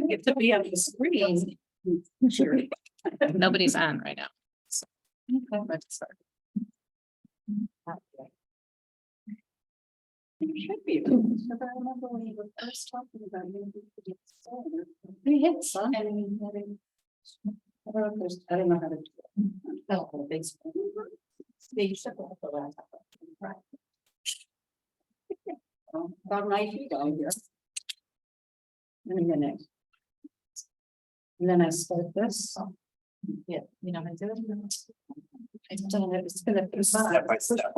Get to be on the screen. Sure. Nobody's on right now. Let's start. It should be, because I remember when you were first talking about maybe we could get solar. We had some. And we had it. I don't know if there's, I don't know how to do it. Oh, basically. They used to put the laptop up. Right. About 9 feet down here. In a minute. And then I start this. Yeah, you know, I do it. I've done it, it's gonna be. Step by step.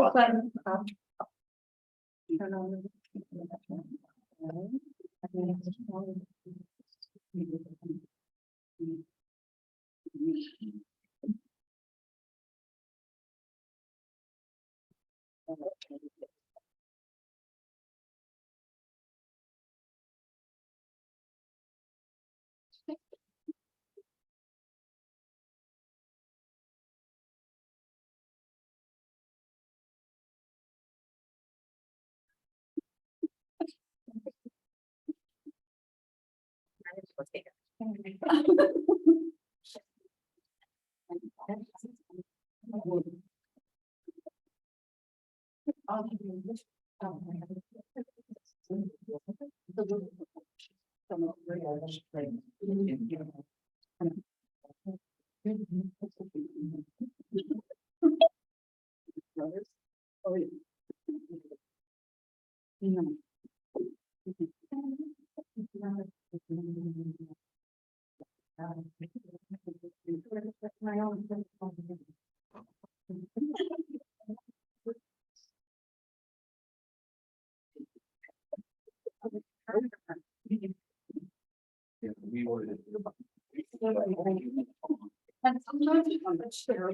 And sometimes you can share.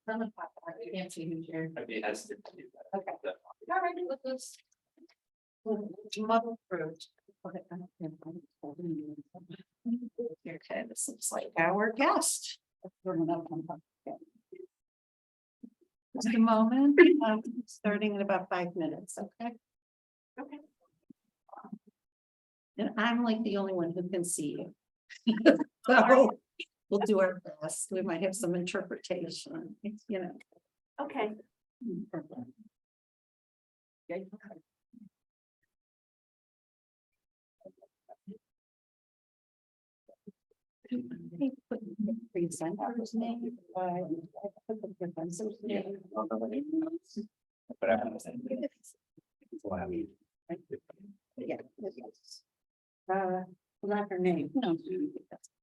I can't see who's here. Maybe it has to do that. Okay. All right, look this. Mother fruit. Okay, this looks like our guest. Just a moment, starting in about 5 minutes, okay? Okay. And I'm like the only one who can see you. So we'll do our best. We might have some interpretation, you know. Okay. Okay. Put the presenter's name, put the professor's name. But I understand. Well, I mean, Yeah. Not her name. No.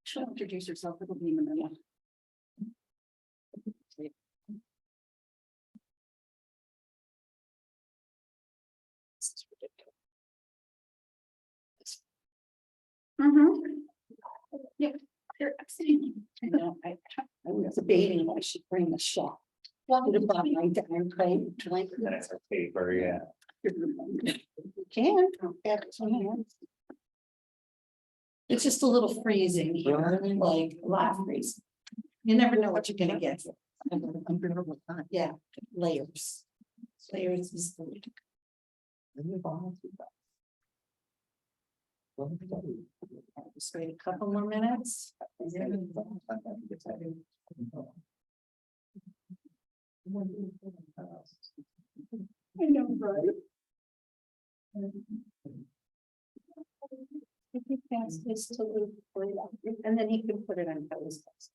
She'll introduce herself. It'll be in the middle. Yeah, they're absolutely. I know, I was debating if I should bring the shot. What about my darn plane? that's a paper, yeah. You can. It's just a little freezing here, like a lot of freezing. You never know what you're gonna get. Yeah, layers. Layers is the. Just wait a couple more minutes. I know, right? If he pass this to Luke, and then he can put it on Kelly's desk.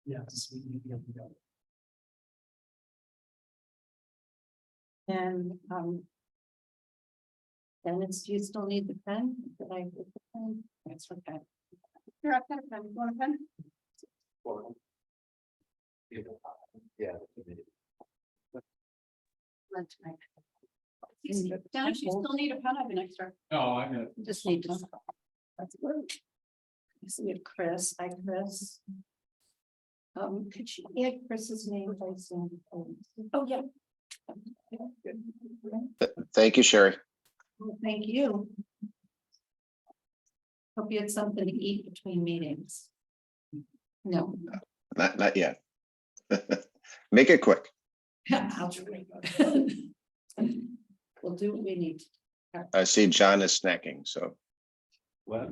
Yes. And, Dennis, do you still need the pen? Did I get the pen? That's okay. Here, I've got a pen. You want a pen? Yeah. Dennis, you still need a pen? I have an extra. No, I know. Just need to. That's good. So we have Chris. Hi, Chris. Could you add Chris's name? Please? Oh, yeah. Thank you, Sherry. Well, thank you. Hope you had something to eat between meetings. No. Not yet. Make it quick. I'll try. we'll do what we need. I see John is snacking, so What?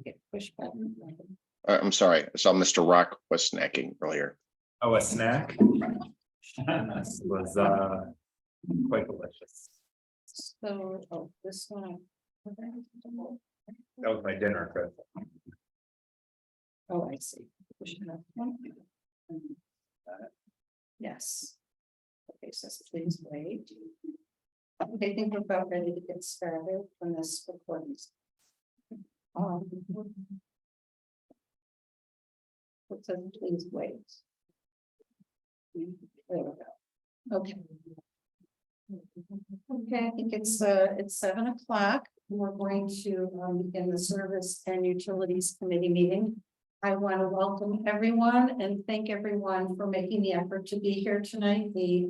Okay, push button. I'm sorry. I saw Mr. Rock was snacking earlier. Oh, a snack? This was quite delicious. So, oh, this one. That was my dinner, Chris. Oh, I see. Push button. Yes. Okay, so please wait. I think we're about ready to get started on this recording. It says please wait. There we go. Okay. Okay, I think it's 7 o'clock. We're going to begin the Service and Utilities Committee meeting. I want to welcome everyone and thank everyone for making the effort to be here tonight. The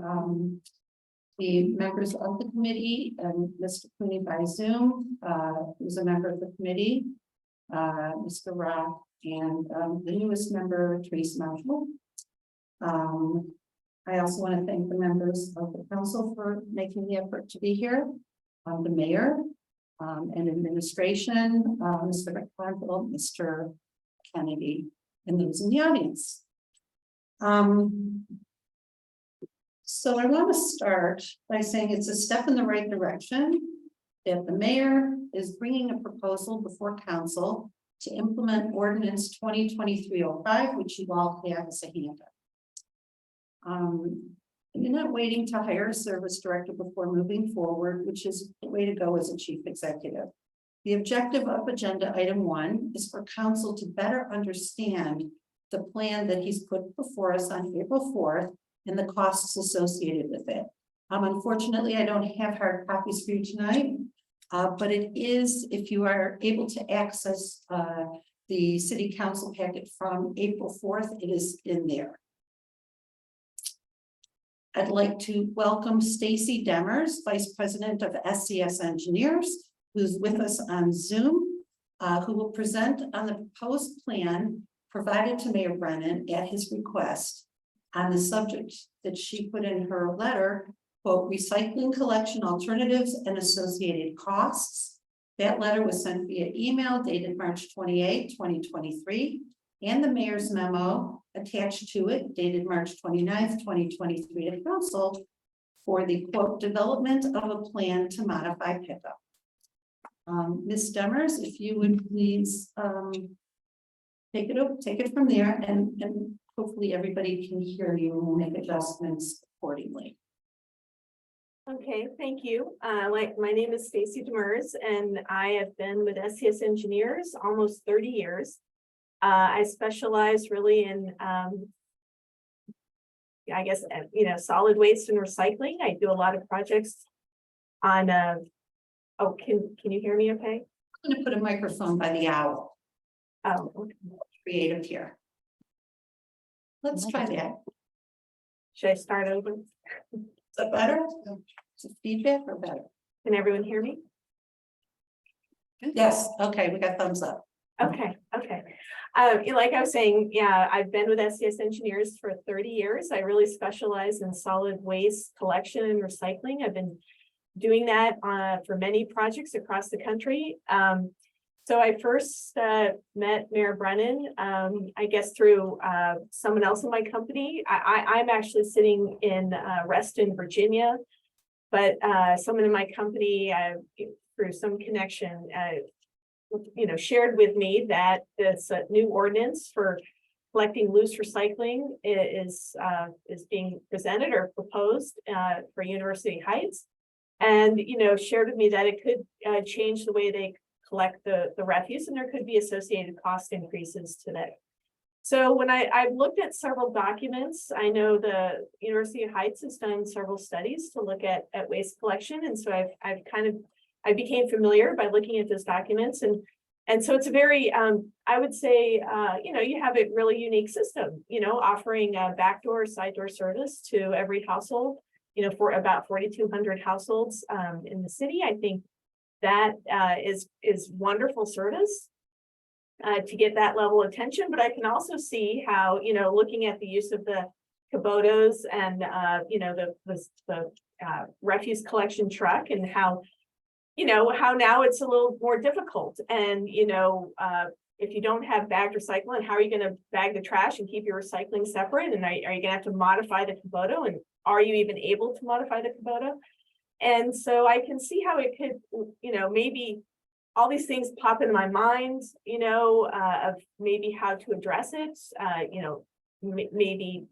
members of the committee and Mr. Cooney by Zoom, who's a member of the committee, Mr. Rock, and the newest member, Teresa Marshall. I also want to thank the members of the council for making the effort to be here, the mayor, and administration, Mr. McConville, Mr. Kennedy, and those in the audience. So I want to start by saying it's a step in the right direction that the mayor is bringing a proposal before council to implement ordinance 2023-05, which you all have as a handout. You're not waiting to hire a service director before moving forward, which is the way to go as a chief executive. The objective of agenda item 1 is for council to better understand the plan that he's put before us on April 4th and the costs associated with it. Unfortunately, I don't have hard copies for you tonight, but it is, if you are able to access the city council packet from April 4th, it is in there. I'd like to welcome Stacy Demers, Vice President of SCS Engineers, who's with us on Zoom, who will present on the proposed plan provided to Mayor Brennan at his request on the subject that she put in her letter, quote, recycling collection alternatives and associated costs. That letter was sent via email dated March 28, 2023, and the mayor's memo attached to it dated March 29th, 2023 to council for the quote, development of a plan to modify pickup. Ms. Demers, if you would please take it from there and hopefully everybody can hear you and we'll make adjustments accordingly. Okay, thank you. My name is Stacy Demers and I have been with SCS Engineers almost 30 years. I specialize really in, I guess, solid waste and recycling. I do a lot of projects on, oh, can you hear me okay? I'm going to put a microphone by the owl. Oh, okay. Creative here. Let's try that. Should I start over? Is that better? Is it feedback or better? Can everyone hear me? Yes. Okay, we got thumbs up. Okay. Like I was saying, yeah, I've been with SCS Engineers for 30 years. I really specialize in solid waste collection and recycling. I've been doing that for many projects across the country. So I first met Mayor Brennan, I guess through someone else in my company. I'm actually sitting in Reston, Virginia, but someone in my company through some connection, shared with me that this new ordinance for collecting loose recycling is being presented or proposed for University Heights, and shared with me that it could change the way they collect the refuse, and there could be associated cost increases to that. So when I've looked at several documents, I know the University of Heights has done several studies to look at waste collection, and so I became familiar by looking at those documents, and so it's a very I would say you have a really unique system, offering a backdoor side door service to every household, for about 4,200 households in the city. I think that is wonderful service to get that level of attention. But I can also see how, looking at the use of the Kubotas and, you know, the refuse collection truck, and how, you know, how now it's a little more difficult. And, you know, if you don't have bagged recycling, how are you gonna bag the trash and keep your recycling separate? And are you gonna have to modify the Kubota? And are you even able to modify the Kubota? And so I can see how it could, you know, maybe all these things pop in my mind, you know, of maybe how to address it, you know, maybe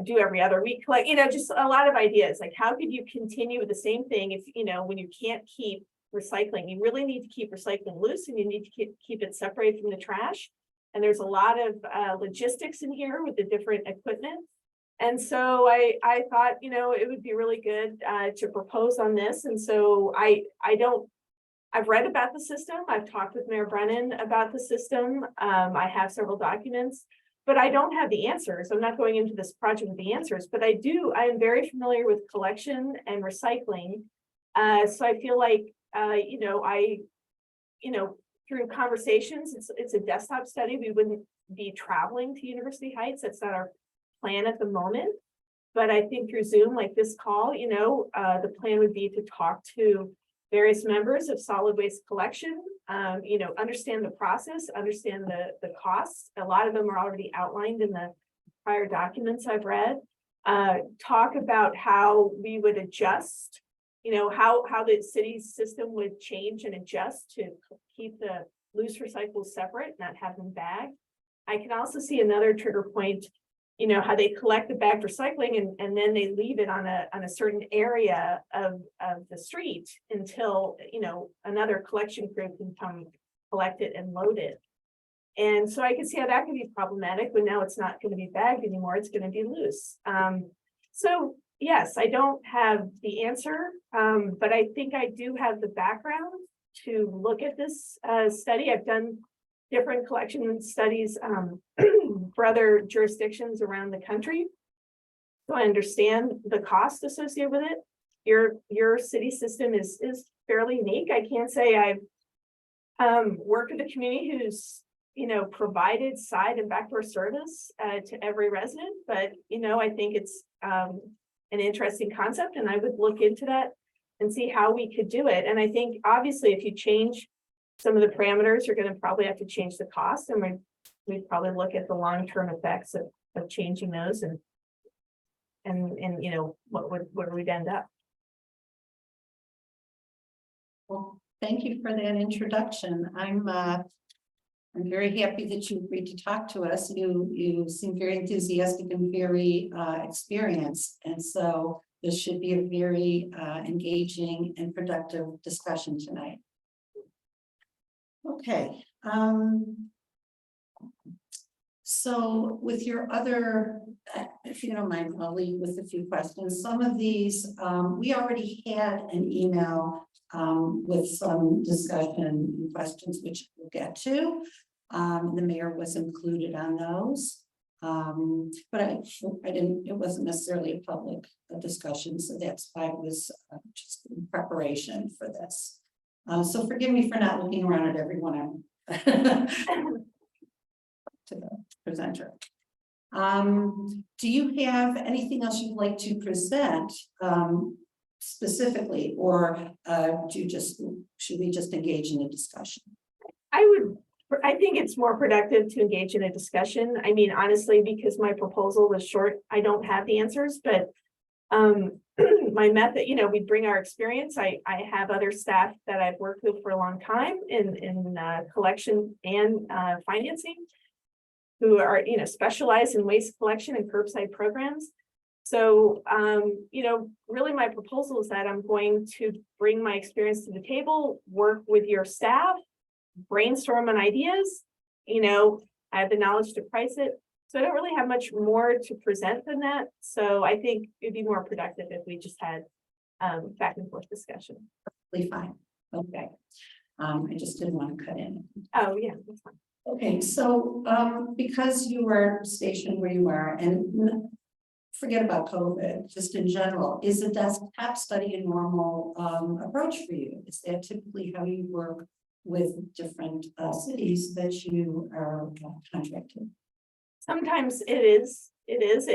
do every other week, like, you know, just a lot of ideas, like how could you continue with the same thing if, you know, when you can't keep recycling, you really need to keep recycling loose, and you need to keep it separated from the trash. And there's a lot of logistics in here with the different equipment. And so I thought, you know, it would be really good to propose on this. And so I've read about the system. I've talked with Mayor Brennan about the system. I have several documents, but I don't have the answers. I'm not going into this project with the answers, but I am very familiar with collection and recycling. So I feel like, you know, through conversations, it's a desktop study. We wouldn't be traveling to University Heights. That's not our plan at the moment. But I think through Zoom, like this call, you know, the plan would be to talk to various members of solid waste collection, you know, understand the process, understand the costs. A lot of them are already outlined in the prior documents I've read. Talk about how we would adjust, you know, how the city's system would change and adjust to keep the loose recyclables separate, not have them bagged. I can also see another trigger point, you know, how they collect the bagged recycling and then they leave it on a certain area of the street until, you know, another collection crew can come collect it and load it. And so I can see how that could be problematic, but now it's not going to be bagged anymore. It's going to be loose. So yes, I don't have the answer, but I think I do have the background to look at this study. I've done different collection studies for other jurisdictions around the country. So I understand the cost associated with it. Your city system is fairly unique. I can't say I've worked with a community who's, you know, provided side and backdoor service to every resident, but, you know, I think it's an interesting concept, and I would look into that and see how we could do it. And I think obviously if you change some of the parameters, you're going to probably have to change the cost, and we'd probably look at the long-term effects of changing those and you know, where we'd end up. Well, thank you for that introduction. I'm very happy that you agreed to talk to us. You seem very enthusiastic and very experienced, and so this should be a very engaging and productive discussion tonight. Okay. So with your other, if you don't mind, I'll leave with a few questions. Some of these, we already had an email with some discussion and questions, which we'll get to. The mayor was included on those. But I didn't, it wasn't necessarily a public discussion, so that's why it was just in preparation for this. So forgive me for not looking around at everyone to the presenter. Do you have anything else you'd like to present specifically, or should we just engage in a discussion? I think it's more productive to engage in a discussion. I mean, honestly, because my proposal was short, I don't have the answers, but my method, you know, we bring our experience. I have other staff that I've worked with for a long time in collection and financing, who are, you know, specialized in waste collection and curbside programs. So, you know, really my proposal is that I'm going to bring my experience to the table, work with your staff, brainstorm on ideas. You know, I have the knowledge to price it. So I don't really have much more to present than that. So I think it'd be more productive if we just had back and forth discussion. Perfectly fine. Okay. I just didn't want to cut in. Oh, yeah, that's fine. Okay, so because you are stationed where you are, and forget about COVID, just in general, is a desktop study a normal approach for you? Is that typically how you work with different cities that you are contracted? Sometimes it is it is,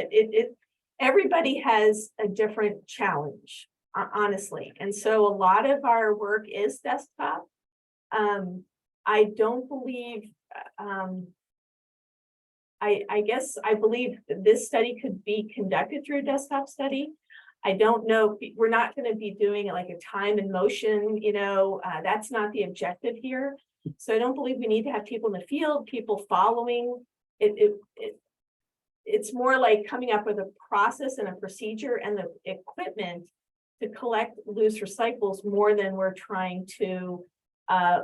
everybody has a different challenge, honestly. And so a lot of our work is desktop. I don't believe, I guess I believe this study could be conducted through a desktop study. I don't know, we're not going to be doing it like a time and motion, that's not the objective here. So I don't believe we need to have people in the field, people following it's more like coming up with a process and a procedure and the equipment to collect loose recyclables more than we're trying to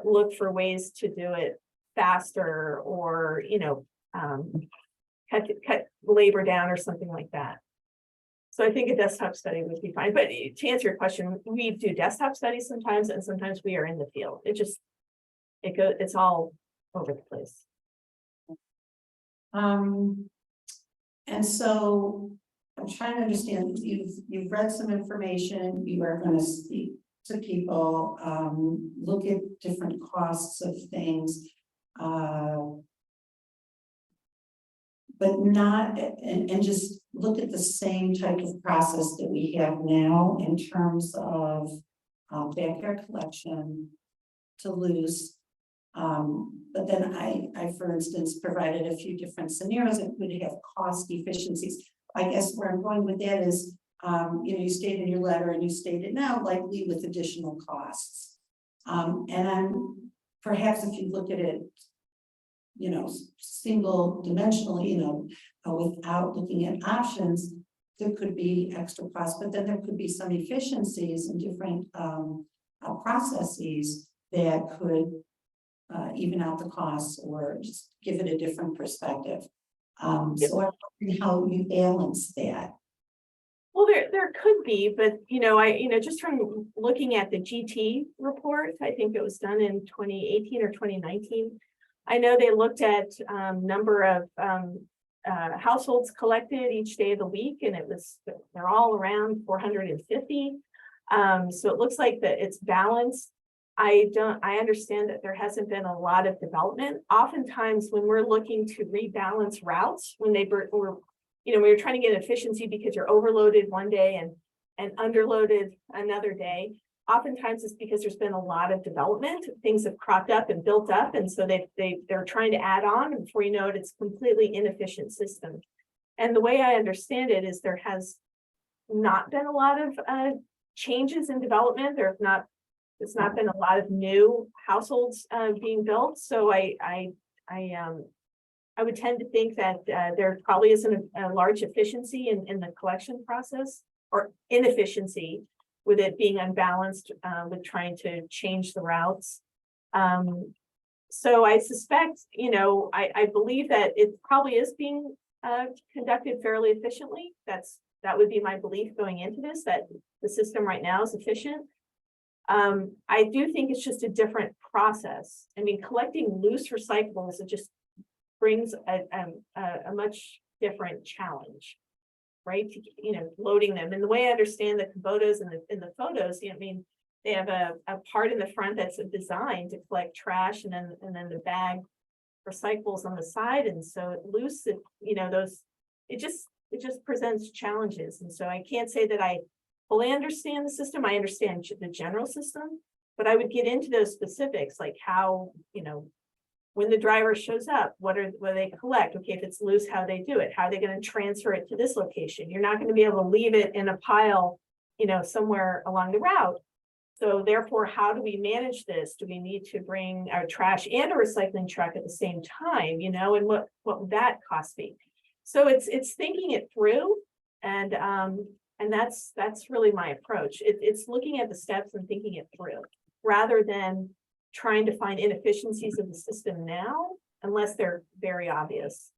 look for ways to do it faster or, cut labor down or something like that. So I think a desktop study would be fine, but to answer your question, we do desktop studies sometimes, and sometimes we are in the field. It's all over the place. And so I'm trying to understand, you've read some information, you are going to speak to people, look at different costs of things. But not, and just look at the same type of process that we have now in terms of backyard collection to loose. But then I, for instance, provided a few different scenarios that would have cost efficiencies. I guess where I'm going with that is, you state in your letter and you stated now likely with additional costs. And I'm perhaps if you look at it, single dimensionally, without looking at options, there could be extra costs, but then there could be some efficiencies in different processes that could even out the costs or just give it a different perspective. So I'm wondering how you balance that. Well, there could be, but just from looking at the GT report, I think it was done in 2018 or 2019. I know they looked at number of households collected each day of the week, and they're all around 450. So it looks like that it's balanced. I understand that there hasn't been a lot of development. Oftentimes when we're looking to rebalance routes, when we're trying to get efficiency because you're overloaded one day and underloaded another day, oftentimes it's because there's been a lot of development. Things have cropped up and built up, and so they're trying to add on, and before you know it, it's a completely inefficient system. And the way I understand it is there has not been a lot of changes in development. It's not been a lot of new households being built. So I would tend to think that there probably isn't a large efficiency in the collection process, or inefficiency with it being unbalanced with trying to change the routes. So I suspect, I believe that it probably is being conducted fairly efficiently. That would be my belief going into this, that the system right now is efficient. I do think it's just a different process. I mean, collecting loose recyclables, it just brings a much different challenge, right? Loading them. And the way I understand the Kubotas in the photos, they have a part in the front that's designed to collect trash, and then the bag recyclables on the side. And so it just presents challenges. And so I can't say that I fully understand the system. I understand the general system, but I would get into those specifics, like how, when the driver shows up, what do they collect? Okay, if it's loose, how they do it? How are they going to transfer it to this location? You're not going to be able to leave it in a pile, somewhere along the route. So therefore, how do we manage this? Do we need to bring our trash and a recycling truck at the same time? And what would that cost be? So it's thinking it through, and that's really my approach. It's looking at the steps and thinking it through, rather than trying to find inefficiencies of the system now, unless they're very obvious.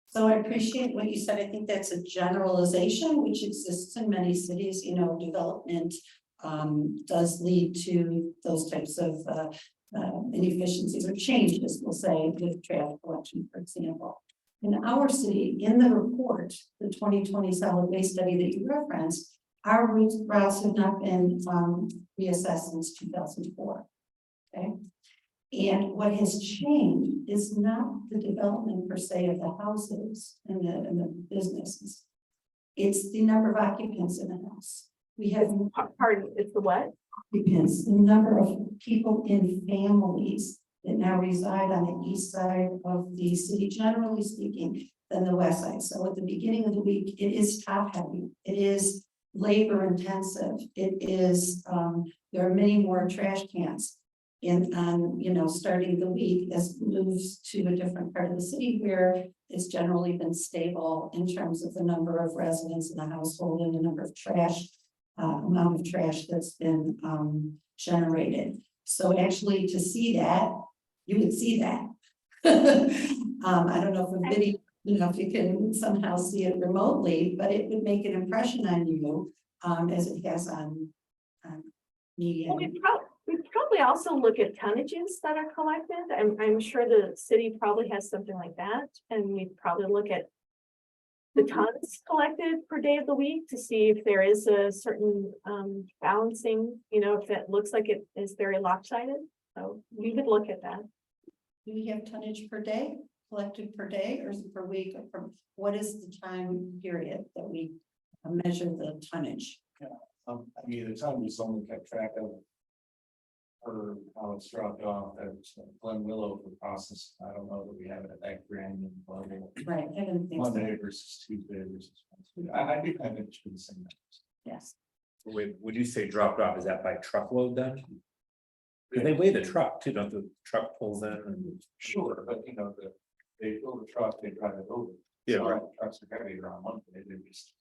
So I appreciate what you said. I think that's a generalization which exists in many cities. Development does lead to those types of inefficiencies or changes, we'll say, with trash collection, for example. In our city, in the report, the 2020 solid waste study that you referenced, our routes have not been reassessed since 2004. Okay, And what has changed is not the development per se of the houses and the businesses. It's the number of occupants in the house. We have Pardon, it's the what? occupants, the number of people in families that now reside on the east side of the city, generally speaking, than the west side. So at the beginning of the week, it is top heavy. It is labor intensive. It is, there are many more trash cans. And, starting the week as moves to a different part of the city where it's generally been stable in terms of the number of residents in the household and the number of trash, amount of trash that's been, generated. So actually to see that, you would see that. I don't know if a video, if you can somehow see it remotely, but it would make an impression on you, as it has on me. Well, we probably also look at tonnages that are collected. I'm sure the city probably has something like that, and we probably look at the tons collected per day of the week to see if there is a certain balancing, if it looks like it is very lopsided. So we would look at that. Do we have tonnage per day, collected per day, or is it per week, or what is the time period that we measure the tonnage? The time we only kept track of. Or how it's dropped off at Glen Willow for process. I don't know that we have it at that grand level. Right, I didn't think so. Monday versus Tuesday versus Wednesday. I do kind of interested in the same. Yes. Wait, would you say dropped off? Is that by truckload then? Because they weigh the truck too, don't the truck pulls in and. Sure, but they fill the truck, they drive it over. Yeah, So right. Trucks are heavier on Monday, they just,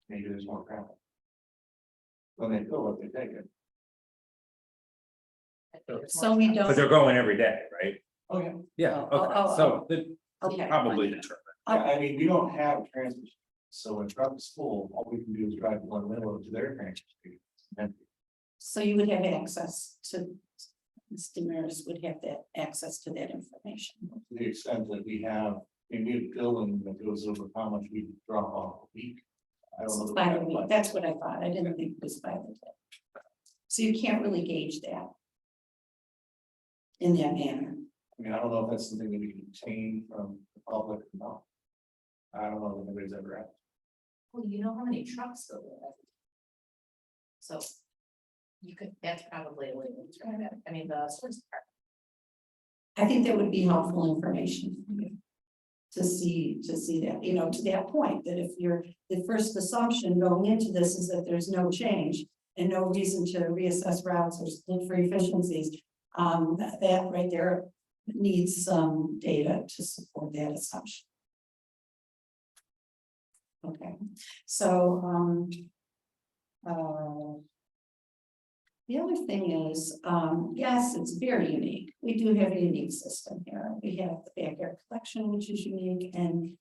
maybe there's more travel. When they fill it, they take it. So we But don't, they're going every day, right? Oh, yeah. Yeah, Oh, okay, oh, so the okay. probably determined. Yeah, we don't have transit. So when truck is full, all we can do is drive Glen Willow to their transit station. And So you would have access to, Mr. Maris would have that access to that information. to the extent that we have, we have billing that goes over how much we drop off a week. I don't know. that we By the have week, much. that's what I thought. I didn't think it was by the day. So you can't really gauge that in that manner. I don't know if that's something that we can obtain from the public or not. I don't know if anybody's ever asked. Well, you know how many trucks go there? So you could, that's probably a way to try that. I mean, the source part. I think that would be helpful information for you. To see that, to that point, that if the first assumption going into this is that there's no change and no reason to reassess routes or look for efficiencies. That right there needs some data to support that assumption. Okay, so, the other thing is, yes, it's very unique. We do have a unique system here. We have the backyard collection, which is unique, and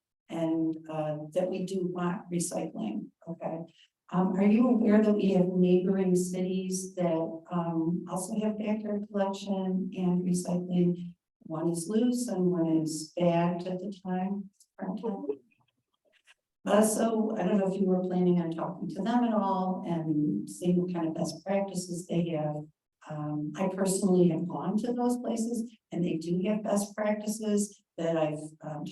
that we do want recycling, okay? Are you aware that we have neighboring cities that also have backyard collection and recycling? One is loose and one is bagged at the time. So I don't know if you were planning on talking to them at all and seeing what kind of best practices they have. I personally have gone to those places and they do have best practices that I've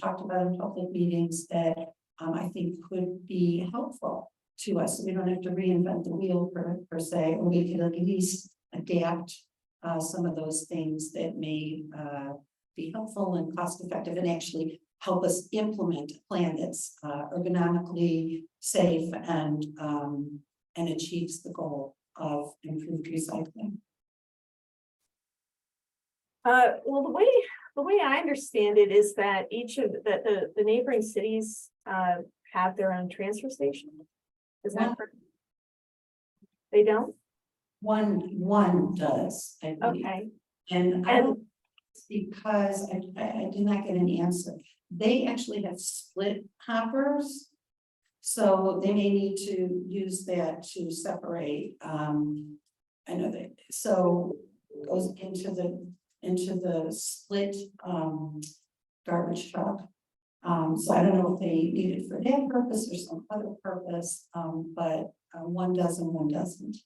talked about in public meetings that I think could be helpful to us. We don't have to reinvent the wheel per se, or we can at least adapt some of those things that may be helpful and cost effective and actually help us implement a plan that's ergonomically safe and achieves the goal of improved recycling. Well, the way I understand it is that each of the neighboring cities have their own transfer station. Is that correct? They don't? One does, I believe. Okay. And I don't, because I did not get an answer. They actually have split hoppers. So they may need to use that to separate, I know that, so it goes into the split garbage truck. So I don't know if they need it for that purpose or some other purpose, but one does and one doesn't.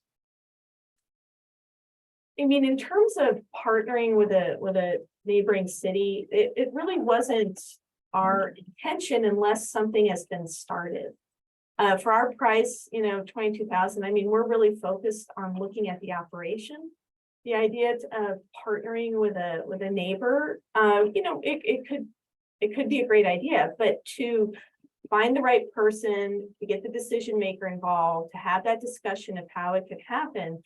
I mean, in terms of partnering with a neighboring city, it really wasn't our intention unless something has been started. For our price, 22,000, I mean, we're really focused on looking at the operation. The idea of partnering with a neighbor, it could be a great idea, but to find the right person, to get the decision maker involved, to have that discussion of how it could happen.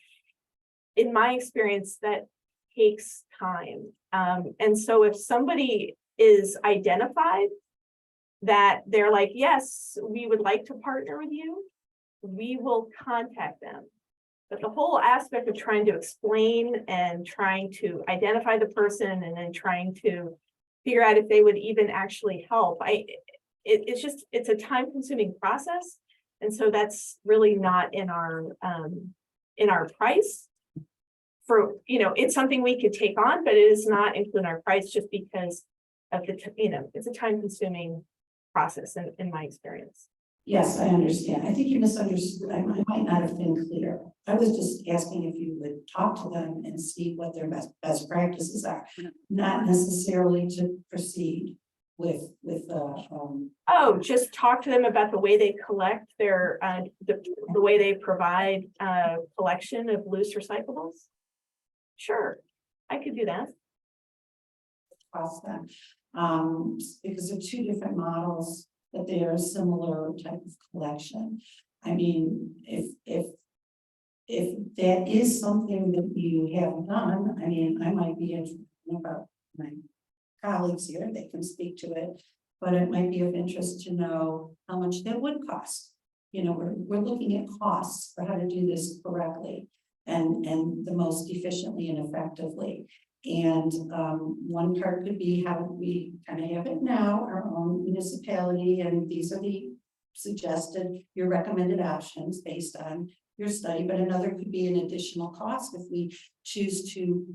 In my experience, that takes time. And so if somebody is identified that they're like, yes, we would like to partner with you, we will contact them. But the whole aspect of trying to explain and trying to identify the person and then trying to figure out if they would even actually help, it's a time-consuming process. And so that's really not in our price. For, it's something we could take on, but it is not included in our price just because of the, it's a time-consuming process in my experience. Yes, I understand. I think you misunderstood. I might not have been clear. I was just asking if you would talk to them and see what their best practices are, not necessarily to proceed with Oh, just talk to them about the way they collect their, the way they provide collection of loose recyclables. Sure, I could do that. cost them. Because they're two different models, but they are a similar type of collection. I mean, if that is something that you have done, I mean, I might be interested about my colleagues here, they can speak to it, but it might be of interest to know how much that would cost. We're looking at costs for how to do this correctly and the most efficiently and effectively. And one part could be how we kind of have it now, our own municipality, and these are the suggested, your recommended options based on your study, but another could be an additional cost if we choose to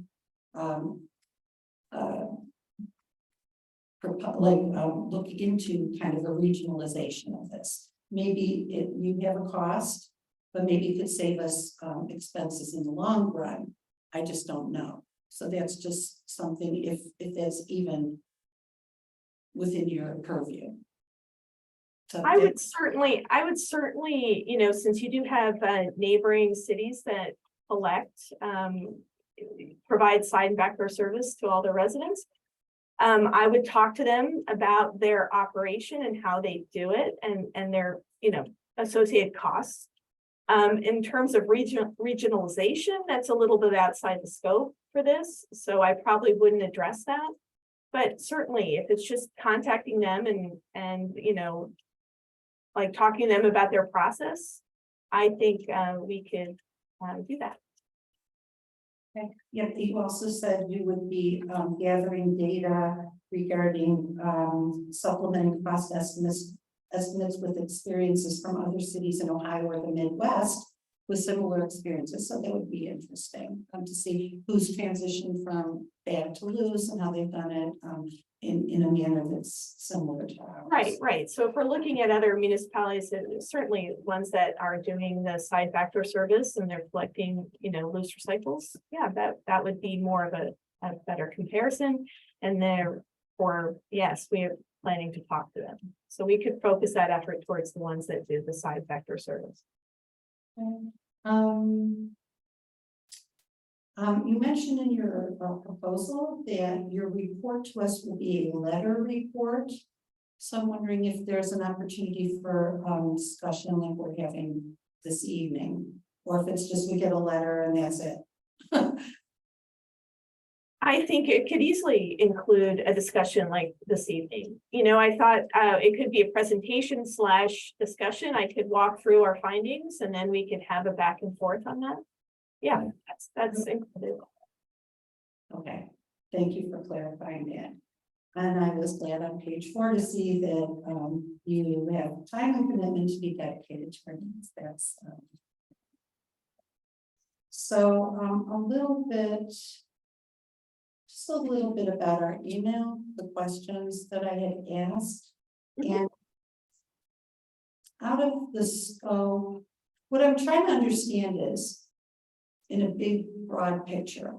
look into kind of a regionalization of this. Maybe you have a cost, but maybe it could save us expenses in the long run. I just don't know. So that's just something if that's even within your purview. So I would certainly, since you do have neighboring cities that collect, provide side and backdoor service to all their residents. I would talk to them about their operation and how they do it and their, associated costs. In terms of regionalization, that's a little bit outside the scope for this, so I probably wouldn't address that. But certainly, if it's just contacting them and like talking to them about their process, I think we could do that. Okay. Yep, you also said you would be gathering data regarding supplementing cost estimates with experiences from other cities in Ohio or the Midwest with similar experiences. So that would be interesting to see who's transitioned from bad to loose and how they've done it in a manner that's similar to ours. Right. So if we're looking at other municipalities, certainly ones that are doing the side backdoor service and they're collecting, loose recycles, yeah, that would be more of a better comparison. And therefore, yes, we are planning to talk to them. So we could focus that effort towards the ones that do the side backdoor service. You mentioned in your proposal that your report to us will be a letter report. So I'm wondering if there's an opportunity for discussion like we're having this evening, or if it's just we get a letter and that's it. I think it could easily include a discussion like this evening. I thought it could be a presentation / discussion. I could walk through our findings and then we could have a back and forth on that. Yeah, that's included. Okay, thank you for clarifying that. And I was glad on page 4 to see that you have time and commitment to be dedicated to our needs. That's so just a little bit about our email, the questions that I had asked. And out of the scope, what I'm trying to understand is in a big, broad picture,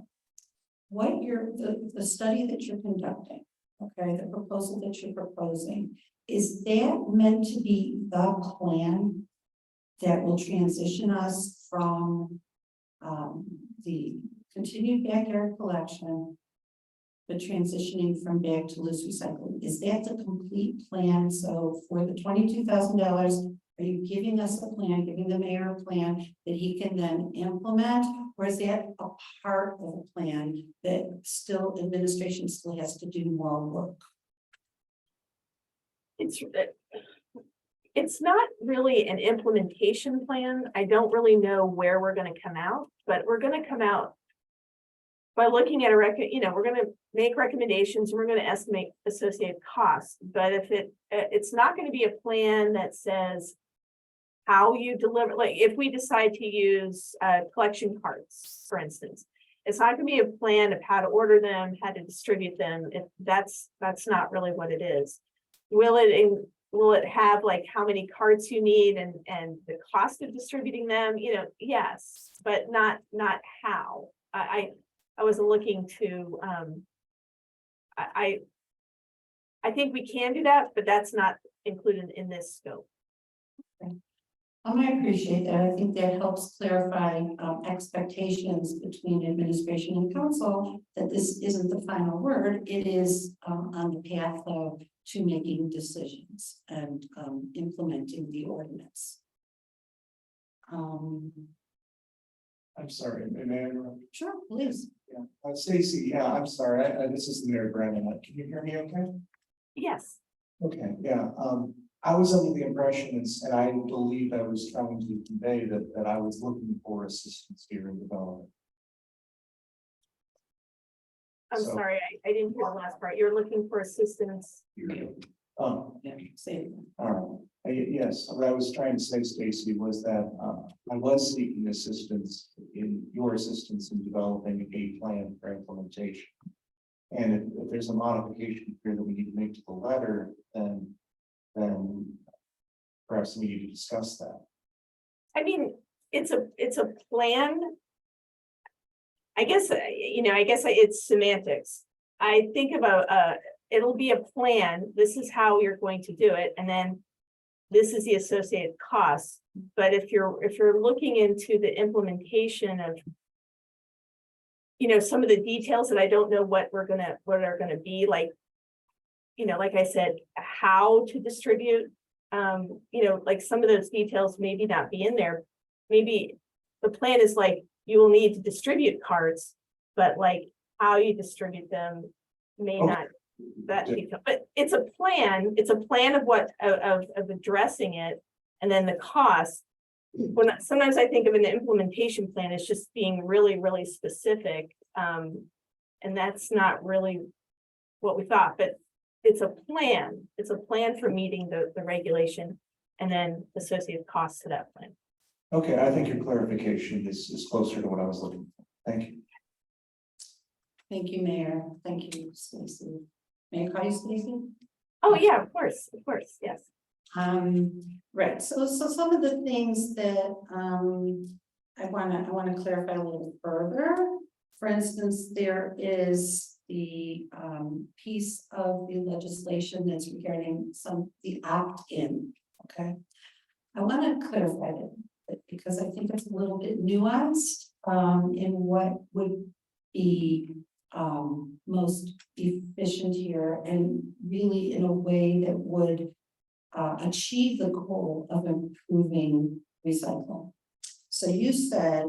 what the study that you're conducting, okay, the proposal that you're proposing, is that meant to be the plan that will transition us from the continued backyard collection, but transitioning from bag to loose recycling? Is that the complete plan? So for the $22,000, are you giving us a plan, giving the mayor a plan that he can then implement? Or is that a part of a plan that still administration still has to do more work? It's not really an implementation plan. I don't really know where we're gonna come out, but we're gonna come out by looking at we're gonna make recommendations, and we're gonna estimate associated costs. But if it's not gonna be a plan that says how you deliver, like if we decide to use collection carts, for instance, it's not gonna be a plan of how to order them, how to distribute them. If that's not really what it is. Will it have like how many carts you need and the cost of distributing them? Yes, but not how. I wasn't looking to, I think we can do that, but that's not included in this scope. I appreciate that. I think that helps clarify expectations between administration and council, that this isn't the final word. It is on the path to making decisions and implementing the ordinance. I'm sorry, may I interrupt? Sure, please. Yeah, Stacy, yeah, I'm sorry, this is the Mayor Brandon, can you hear me okay? Yes. Okay, yeah, I was under the impression, and I believe I was trying to convey that I was looking for assistance here in development. I'm So- sorry, I didn't hear the last part. You're looking for assistance. Yeah, say it. All right. Yes, what I was trying to say, Stacy, was that I was seeking assistance your assistance in developing a plan for implementation. And if there's a modification here that we need to make to the letter, then perhaps we need to discuss that. I mean, it's a plan. I guess, it's semantics. I think about, it'll be a plan. This is how you're going to do it. And then this is the associated costs. But if you're looking into the implementation of, some of the details that I don't know what are gonna be like, like I said, how to distribute, like some of those details maybe not be in there. Maybe the plan is like, you will need to distribute cards, but like how you distribute them may not, but it's a plan of what, of addressing it. And then the cost, sometimes I think of an implementation plan as just being really, really specific. And that's not really what we thought, but it's a plan. It's a plan for meeting the regulation and then associated costs to that plan. Okay, I think your clarification is closer to what I was looking for. Thank you. Thank you, Mayor. Thank you, Stacy. May I call you Stacy? Oh, yeah, of course, yes. Right, so some of the things that I wanna clarify a little further. For instance, there is the piece of the legislation that's regarding the opt-in, okay? I want to clarify that because I think it's a little bit nuanced in what would be most efficient here, and really in a way that would achieve the goal of improving recycling. So you said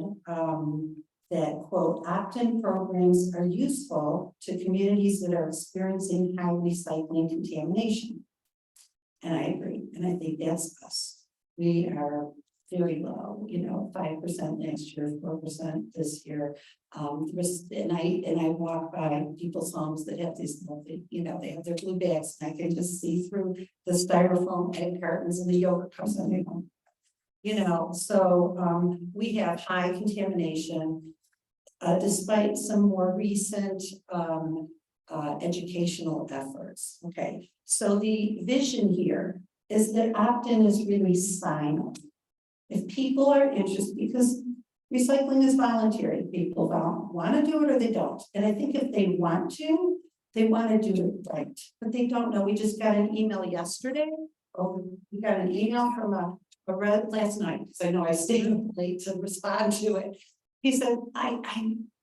that, quote, opt-in programs are useful to communities that are experiencing high recycling contamination. And I agree, and I think that's us. We are very low, 5% last year, 4% this year. And I walk by people's homes that have these, they have their blue bags, and I can just see through the styrofoam egg cartons and the yogurt cups on their home. So we have high contamination, despite some more recent educational efforts. Okay, so the vision here is that opt-in is really sign-up. If people are interested, because recycling is voluntary. People want to do it or they don't. And I think if they want to do it right, but they don't know. We just got an email yesterday. Oh, we got an email from a red last night, because I know I stayed up late to respond to it. He said,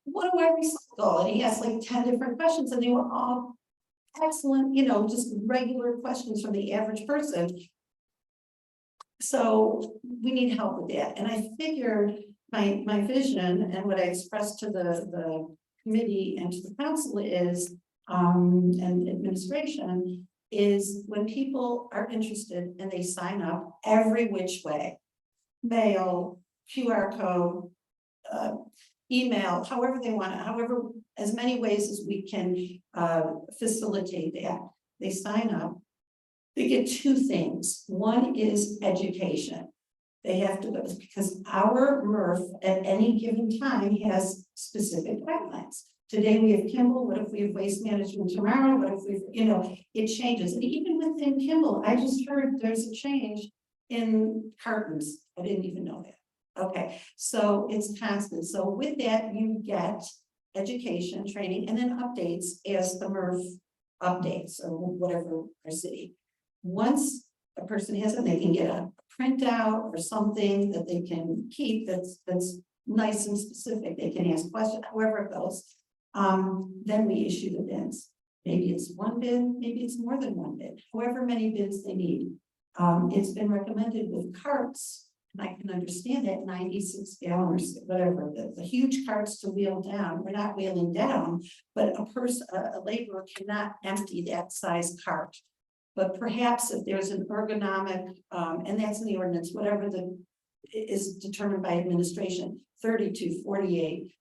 what do I recycle? And he asked like 10 different questions, and they were all excellent, you know, just regular questions from the average person. So we need help with that. And I figured my vision and what I expressed to the committee and to the council is, and administration, is when people are interested and they sign up every which way, mail, QR code, email, however they want it, however, as many ways as we can facilitate that. They sign up, they get two things. One is education. They have to go, because our MRF at any given time has specific guidelines. Today we have Kimball, what if we have waste management tomorrow? What if we, you know, it changes. And even within Kimball, I just heard there's a change in cartons. I didn't even know that. Okay, so it's constant. So with that, you get education, training, and then updates as the MRF updates or whatever our city. Once a person has it, they can get a printout or something that they can keep that's nice and specific. They can ask questions, however it goes. Then we issue the bins. Maybe it's one bin, maybe it's more than one bin, however many bins they need. It's been recommended with carts, and I can understand that 96 gallons, whatever, the huge carts to wheel down. We're not wheeling down, but a laborer cannot empty that size cart. But perhaps if there's an ergonomic, and that's in the ordinance, whatever is determined by administration, 32, 48,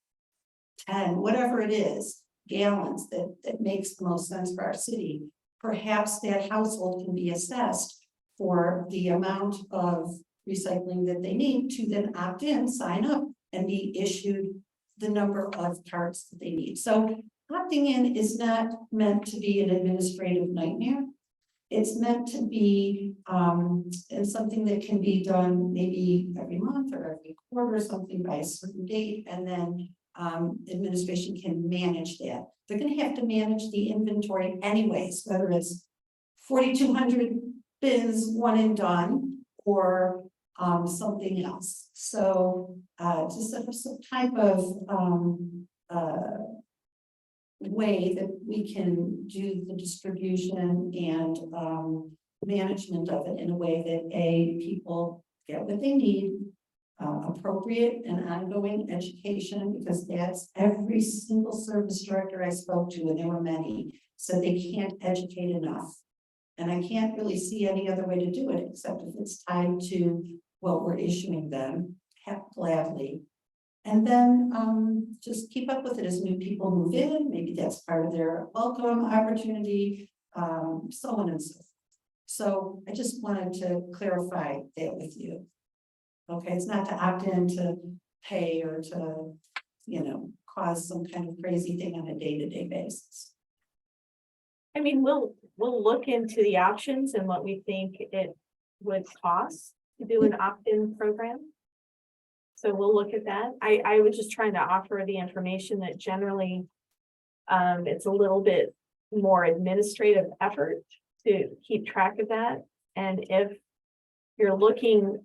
10, whatever it is, gallons that makes the most sense for our city. Perhaps that household can be assessed for the amount of recycling that they need to then opt in, sign up, and be issued the number of carts that they need. So opting in is not meant to be an administrative nightmare. It's meant to be and something that can be done maybe every month or every quarter, something by a certain date, and then administration can manage that. They're going to have to manage the inventory anyways, whether it's 4,200 bins, one and done, or something else. So to set up some type of way that we can do the distribution and management of it in a way that people get what they need, appropriate and ongoing education, because that's every single service director I spoke to, and there were many, said they can't educate enough. And I can't really see any other way to do it except if it's tied to what we're issuing them, gladly. And then just keep up with it as new people move in. Maybe that's part of their welcome opportunity, so on and so forth. So I just wanted to clarify that with you. Okay, it's not to opt in to pay or to, you know, cause some kind of crazy thing on a day-to-day basis. I mean, we'll look into the options and what we think it would cost to do an opt-in program. So we'll look at that. I was just trying to offer the information that generally it's a little bit more administrative effort to keep track of that. And if you're looking,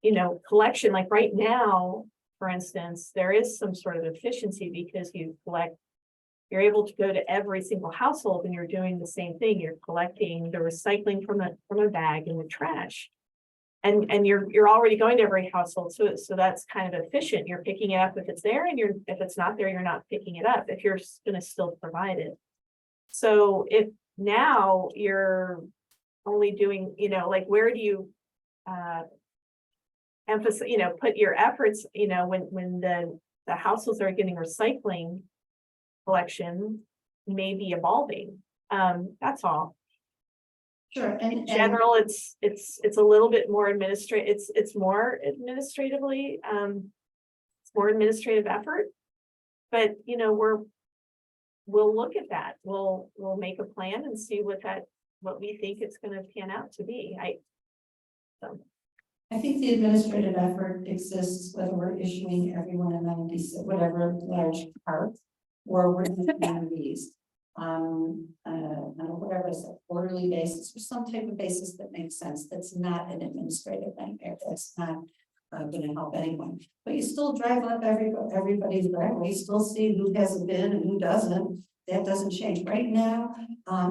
you know, collection, like right now, for instance, there is some sort of efficiency because you're able to go to every single household and you're doing the same thing. You're collecting the recycling from a bag and the trash. And you're already going to every household. So that's kind of efficient. You're picking it up if it's there, and if it's not there, you're not picking it up if you're going to still provide it. So if now you're only doing, you know, like where do you emphasize, you know, put your efforts, you know, when the households are getting recycling collection may be evolving. That's all. Sure. In general, it's a little bit more administrative. It's more administratively, it's more administrative effort. But you know, we'll look at that. We'll make a plan and see what we think it's going to pan out to be. I think the administrative effort exists whether we're issuing everyone a 96, whatever large cart, or we're doing these. Whatever it's a quarterly basis or some type of basis that makes sense, that's not an administrative nightmare, that's not gonna help anyone. But you still drive up everybody's driveway, you still see who has a bin and who doesn't. That doesn't change. Right now,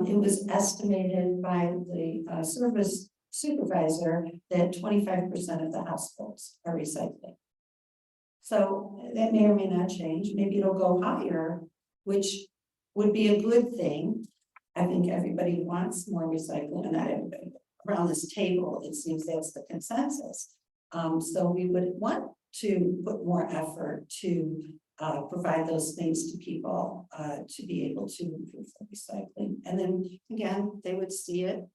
it was estimated by the service supervisor that 25% of the households are recycling. So that may or may not change. Maybe it'll go higher, which would be a good thing. I think everybody wants more recycling, and not everybody around this table. It seems that's the consensus. So we would want to put more effort to provide those things to people to be able to improve the recycling. And then again, they would see it.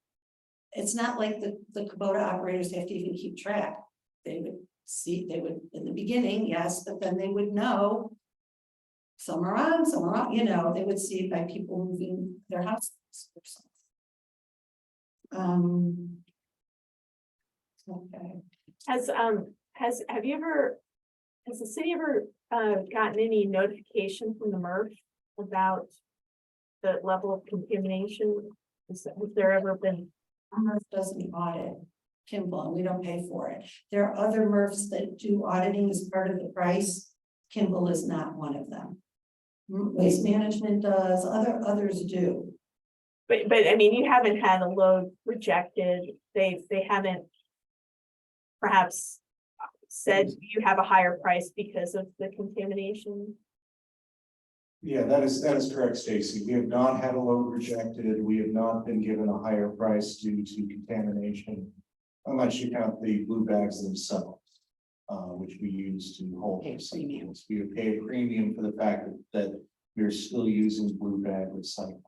It's not like the Kubota operators have to even keep track. They would see, they would in the beginning, yes, but then they would know some are on, you know, they would see it by people moving their houses or something. Okay. Has the city ever gotten any notification from the MRF about the level of contamination? Has there ever been? MRF doesn't audit Kimball, and we don't pay for it. There are other MRFs that do auditing as part of the price. Kimball is not one of them. Waste management does, others do. But I mean, you haven't had a load rejected. They haven't perhaps said you have a higher price because of the contamination. Yeah, that is correct, Stacy. We have not had a load rejected. We have not been given a higher price due to contamination. Unless you count the blue bags themselves, which we use to hold receipts. We would pay a premium for the fact that we're still using blue bag recycling.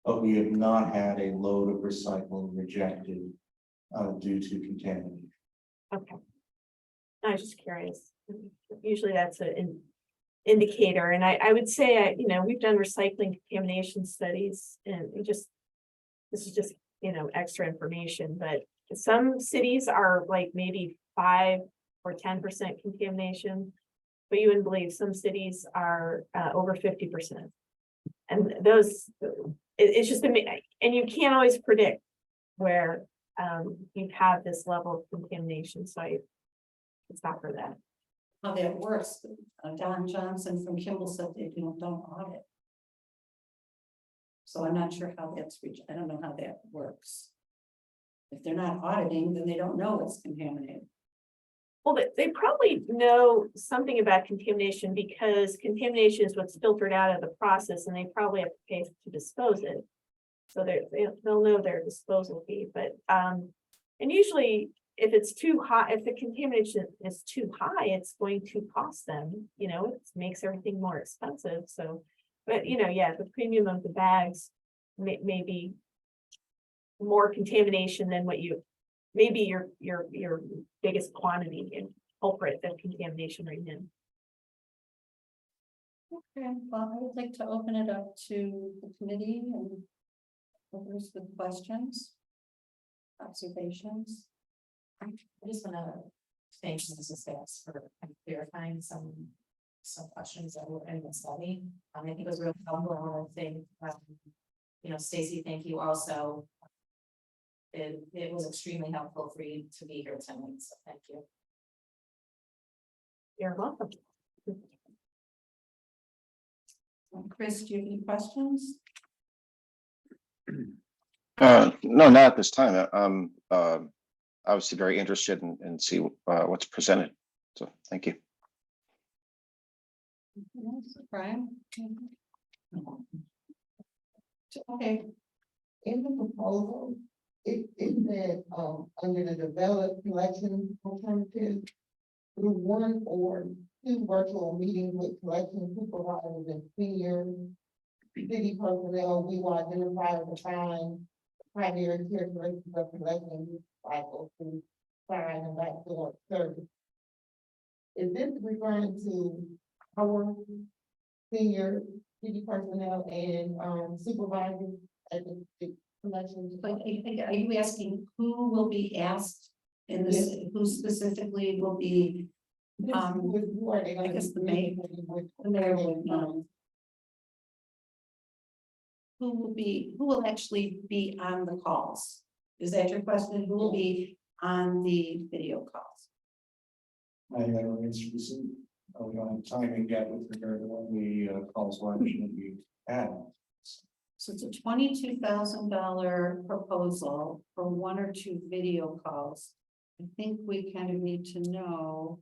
But we have not had a load of recycling rejected due to contamination. Okay. I was just curious. Usually that's an indicator, and I would say, you know, we've done recycling contamination studies, and this is just, you know, extra information, but some cities are like maybe 5 or 10% contamination, but you wouldn't believe some cities are over 50%. And those, it's just, and you can't always predict where you have this level of contamination, so it's not for that. How that works, Don Johnson from Kimball said they don't audit. So I'm not sure how that's reached. I don't know how that works. If they're not auditing, then they don't know it's contaminated. Well, they probably know something about contamination because contamination is what's filtered out of the process, and they probably have to pay to dispose it. So they'll know their disposal fee, but and usually if it's too high, if the contamination is too high, it's going to cost them, you know, it makes everything more expensive. So, but you know, yeah, the premium of the bags may be more contamination than what you, maybe your biggest quantity and culprit of contamination right now. Okay, well, I would like to open it up to the committee and others with questions, observations. I just wanna thank Mrs. Bass for kind of clarifying some questions that were in the study. I think it was really helpful. I think, you know, Stacy, thank you also. It was extremely helpful for you to be here tonight, so thank you. You're welcome. Chris, do you have any questions? No, not at this time. I'm obviously very interested in see what's presented. So thank you. Yes, Brian? Okay, In the proposal, it said, under the developed collection alternative, through 1 or 2 virtual meetings with collection supervisors and senior city personnel, we will identify and define primary characteristics of collection cycle to find and backdoor service. Is this referring to our senior city personnel and supervisors at the collections? but are you asking who will be asked in this, who specifically will be, Who are they gonna I guess the be mayor- communicating with? the mayor would know. Who will actually be on the calls? Is that your question? Who will be on the video calls? I don't answer this. We don't have timing yet with regard to when the calls will actually be had. So it's a $22,000 proposal for 1 or 2 video calls. I think we kind of need to know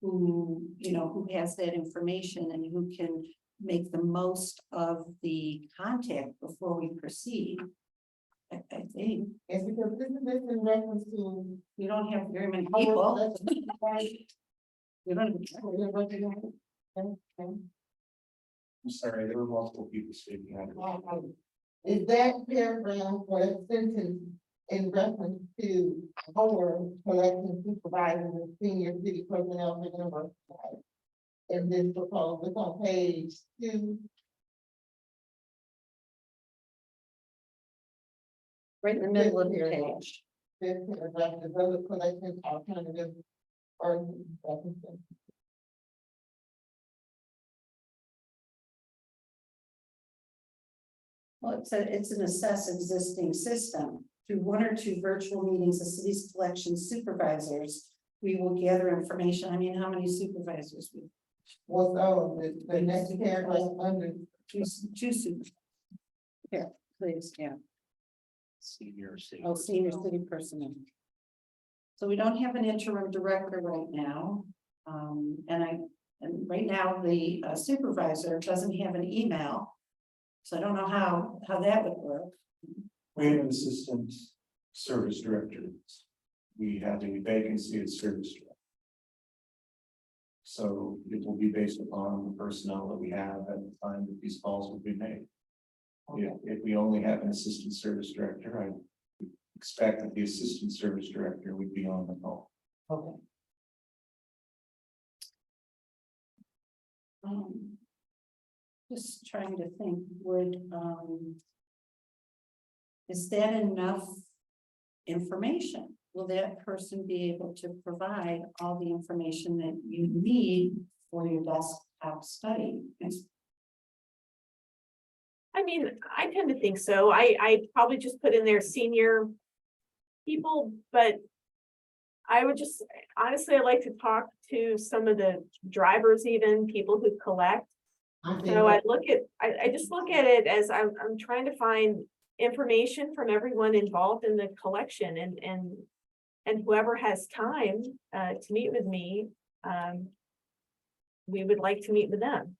who, who has that information and who can make the most of the contact before we proceed. I think It's because this is in reference to. we don't have very many our people. election, right? We don't, I'm sorry, there were multiple people speaking. Is that paragraph or that sentence in reference to our collection supervisors and senior city personnel for number 5? In this proposal, it's on page 2. right in the middle of the page. This paragraph, develop collection alternative or. Well, it's an assess existing system. Through 1 or 2 virtual meetings, the city's collection supervisors, we will gather information. I mean, how many supervisors? Was, the next paragraph under. Two supervisors. Here, please, yeah. Senior city. Oh, senior city personnel. So we don't have an interim director right now. And right now, the supervisor doesn't have an email. So I don't know how that would work. We have an assistant service director. We have a vacancy as service director. So it will be based upon the personnel that we have at the time that these calls will be made. If we only have an assistant service director, I would expect that the assistant service director would be on the call. Okay. Just trying to think, is that enough information? Will that person be able to provide all the information that you need for your desktop study? I mean, I tend to think so. I probably just put in there senior people, but I would just, honestly, I'd like to talk to some of the drivers, even people who collect. So I just look at it as I'm trying to find information from everyone involved in the collection and whoever has time to meet with me, we would like to meet with them.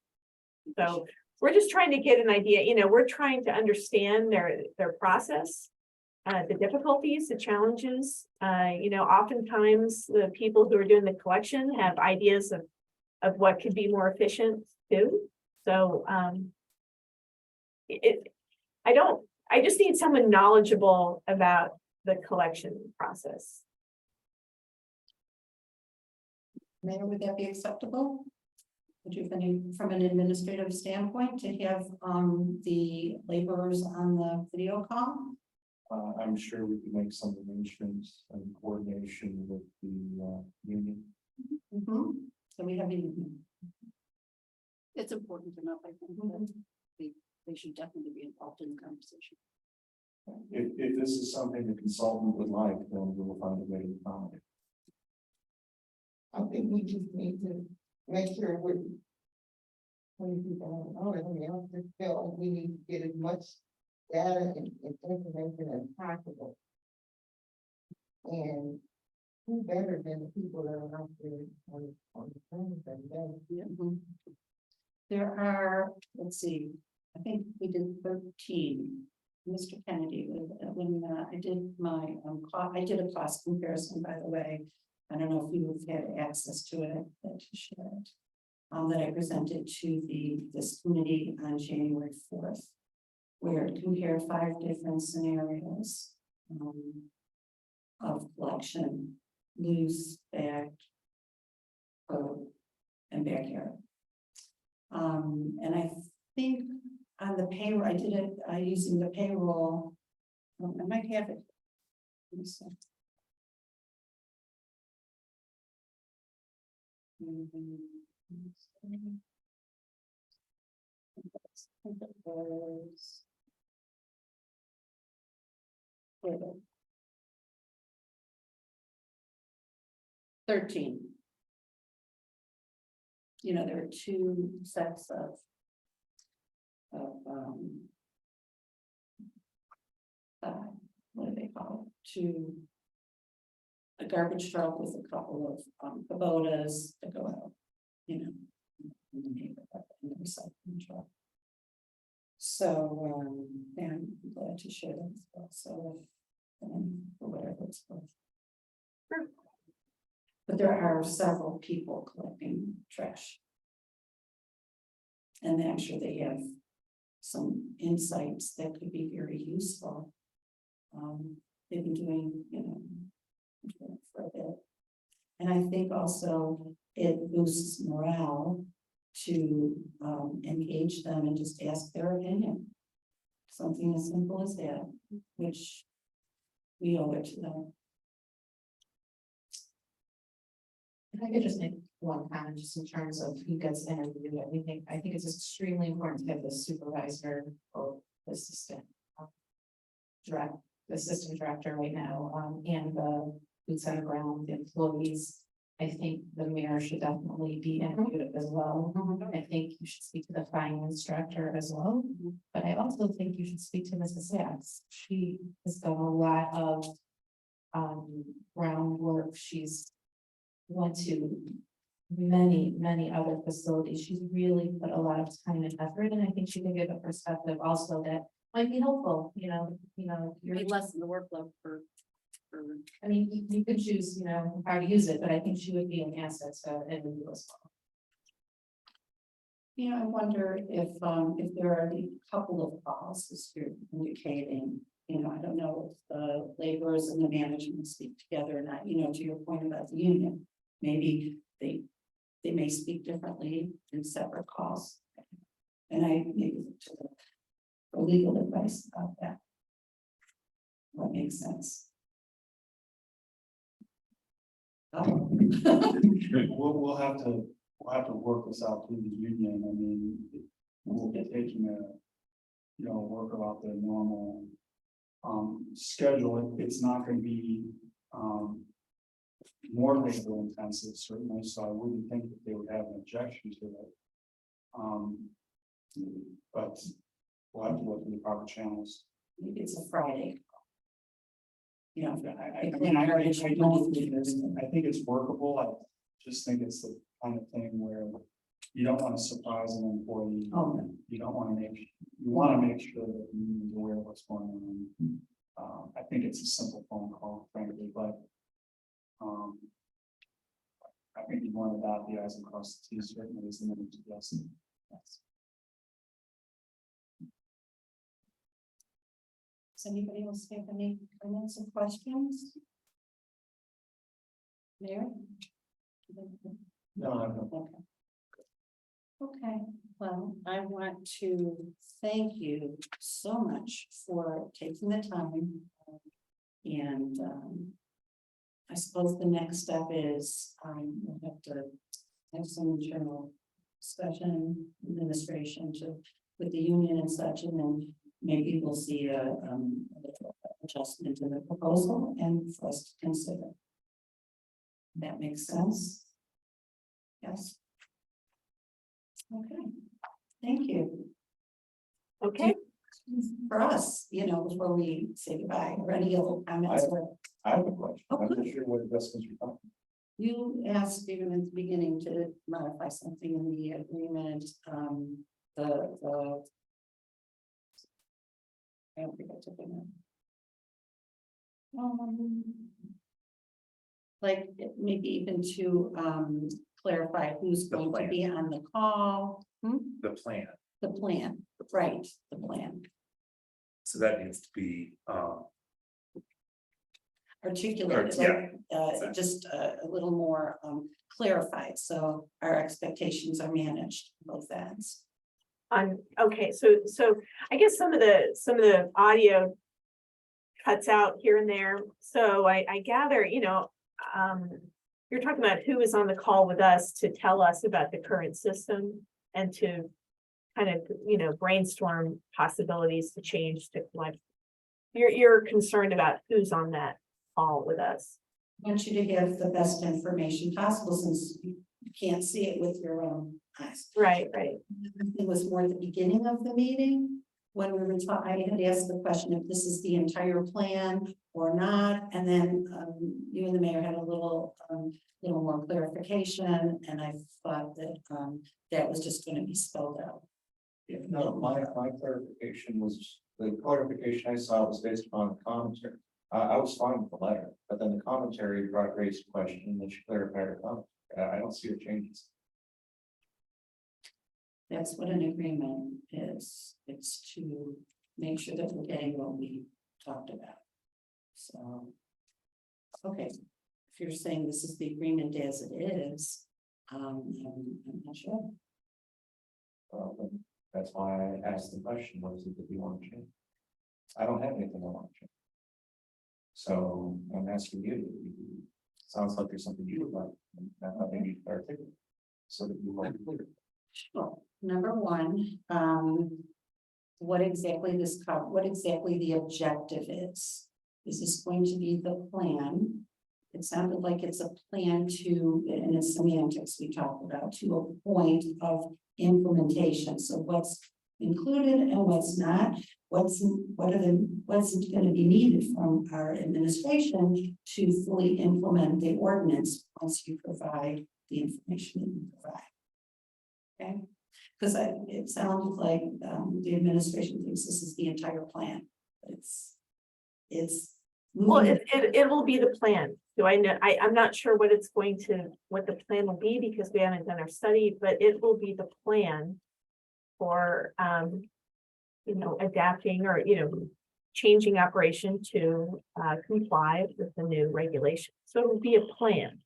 So we're just trying to get an idea, we're trying to understand their process, the difficulties, the challenges. Oftentimes the people who are doing the collection have ideas of what could be more efficient too. So I just need someone knowledgeable about the collection process. Mayor, would that be acceptable? Would you think from an administrative standpoint to have the laborers on the video call? I'm sure we can make some arrangements and coordination with the union. So we have it's important enough, I think, that they should definitely be involved in the conversation. If this is something the consultant would like, then we will find a way to accommodate. I think we just need to make sure we're. When people don't know it, I just feel like we need to get as much data and information as possible. And who better than the people that are out there on the phone than them? There are, let's see, I think we did 13. Mr. Kennedy, when I did my, I did a class comparison, by the way. I don't know if you've had access to it, that that I presented to this committee on January 4th, where it compared 5 different scenarios of collection, loose, bag, and backyard. And I think on the payroll, I did it using the payroll. I might have it. Let me see. Wait. 13. You know, there are two sets of. What do they call it? Two. A garbage truck with a couple of Kubotas that go out, you know. In the neighborhood, in the recycling truck. So, and I'm glad to share that as well, so. For whatever it's worth. But there are several people collecting trash. And I'm sure they have some insights that could be very useful. They've been doing, you know, for a bit. And I think also it boosts morale to engage them and just ask their opinion. Something as simple as that, which we owe it to them. If I could just make one comment, just in terms of who gets interviewed, I think it's extremely important to have the supervisor or the assistant. The assistant director right now, and the boots on the ground employees. I think the mayor should definitely be interviewed as well. I think you should speak to the finance director as well. But I also think you should speak to Mrs. Sachs. She has done a lot of groundwork. She's went to many other facilities. She's really put a lot of time and effort, and I think she can give a perspective also that might be helpful, you know, you're Lessen the workload for. I mean, you could choose, you know, how to use it, but I think she would be an asset to interview as well. You know, I wonder if there are a couple of policies you're indicating, you know, I don't know if the laborers and the management speak together or not, you know, to your point about the union. Maybe they may speak differently in separate calls. And I maybe look to the legal advice about that. What makes sense? Oh. We'll have to work this out through the union. I mean, we'll be taking work about the normal schedule. It's not going to be more labor intensive, certainly, so I wouldn't think that they would have an objection to it. But we'll have to look in the proper channels. Maybe it's a Friday. You know, I think it's workable. I just think it's the kind of thing where you don't want to surprise an employee. Oh, no. You want to make sure that you're aware of what's going on. I think it's a simple phone call, frankly, but I think you want to dot the i's and cross the t's, certainly is the minute to yes. Yes. Does anybody else have any comments or questions? Mayor? No. Okay, well, I want to thank you so much for taking the time. And I suppose the next step is we'll have to have some internal discussion, administration with the union and such, and then maybe we'll see a little adjustment to the proposal and for us to consider. That makes sense? Yes. Okay, thank you. Okay, For us, you know, before we say goodbye, or any other comments, I have a question. Oh, I'm good. not sure what adjustments you're talking. you asked even at the beginning to modify something in the agreement, the. I don't think I took it. Like maybe even to clarify who's The going to plan. be on the call. The plan, The plan, right, the plan, so that needs to be, articulated, yeah, just a little more clarified, so our expectations are managed both ends. okay, so I guess some of the audio cuts out here and there. So I gather, you know, You're talking about who is on the call with us to tell us about the current system and to kind of, brainstorm possibilities to change to collect. You're concerned about who's on that call with us. I want you to have the best information possible since you can't see it with your own eyes. Right. It was more at the beginning of the meeting when we were talking, I had asked the question if this is the entire plan or not. And then you and the mayor had a little more clarification, and I thought that that was just going to be spelled out. Yeah, no, my clarification was, the clarification I saw was based upon the commentary. I was fine with the letter, but then the commentary raised a question and then she clarified her comment. I don't see her changes. That's what an agreement is. It's to make sure that we're getting what we talked about. So, okay, if you're saying this is the agreement as it is, I'm not sure. Well, that's why I asked the question, what is it that you want to change? I don't have anything I want to change. So I'm asking you, sounds like there's something you would like, and I think you can articulate. So that you want to be clear. Sure. Number one, what exactly the objective is? Is this going to be the plan? It sounded like it's a plan to, and it's semantics we talked about, to a point of implementation. So what's included and what's not, what's going to be needed from our administration to fully implement the ordinance once you provide the information that you provide. Okay, because it sounded like the administration thinks this is the entire plan, but it's Well, moving. it will be the plan. Do I know? I'm not sure what the plan will be because we haven't done our study, but it will be the plan for, adapting or, changing operation to comply with the new regulation. So it will be a plan.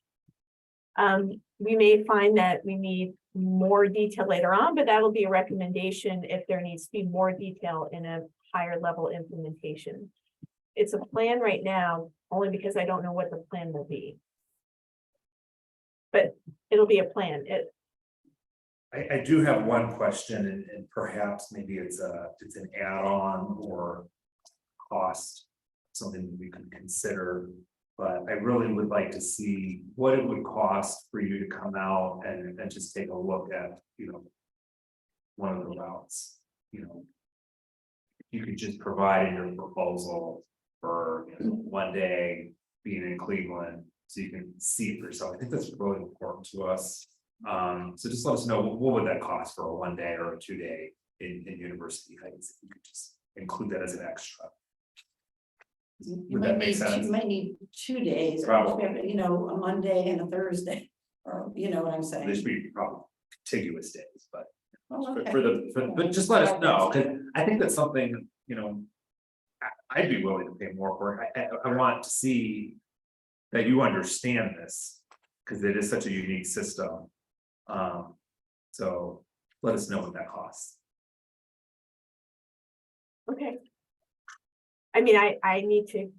We may find that we need more detail later on, but that'll be a recommendation if there needs to be more detail in a higher level implementation. It's a plan right now, only because I don't know what the plan will be. But it'll be a plan. I do have one question, and perhaps maybe it's an add-on or cost, something that we could consider. But I really would like to see what it would cost for you to come out and just take a look at, one of the routes, you could just provide your proposal for 1 day being in Cleveland, so you can see it for yourself. I think that's really important to us. So just let us know, what would that cost for a 1 day or a 2 day in University Heights? If you could just include that as an extra. Would that make sense? You might need 2 days, Probably. a Monday and a Thursday, or you know what I'm saying. There's be probably contiguous days, but Oh, okay. but just let us know, because I think that's something, I'd be willing to pay more for it. I want to see that you understand this, because it is such a unique system. So let us know what that costs. Okay. I mean, I need to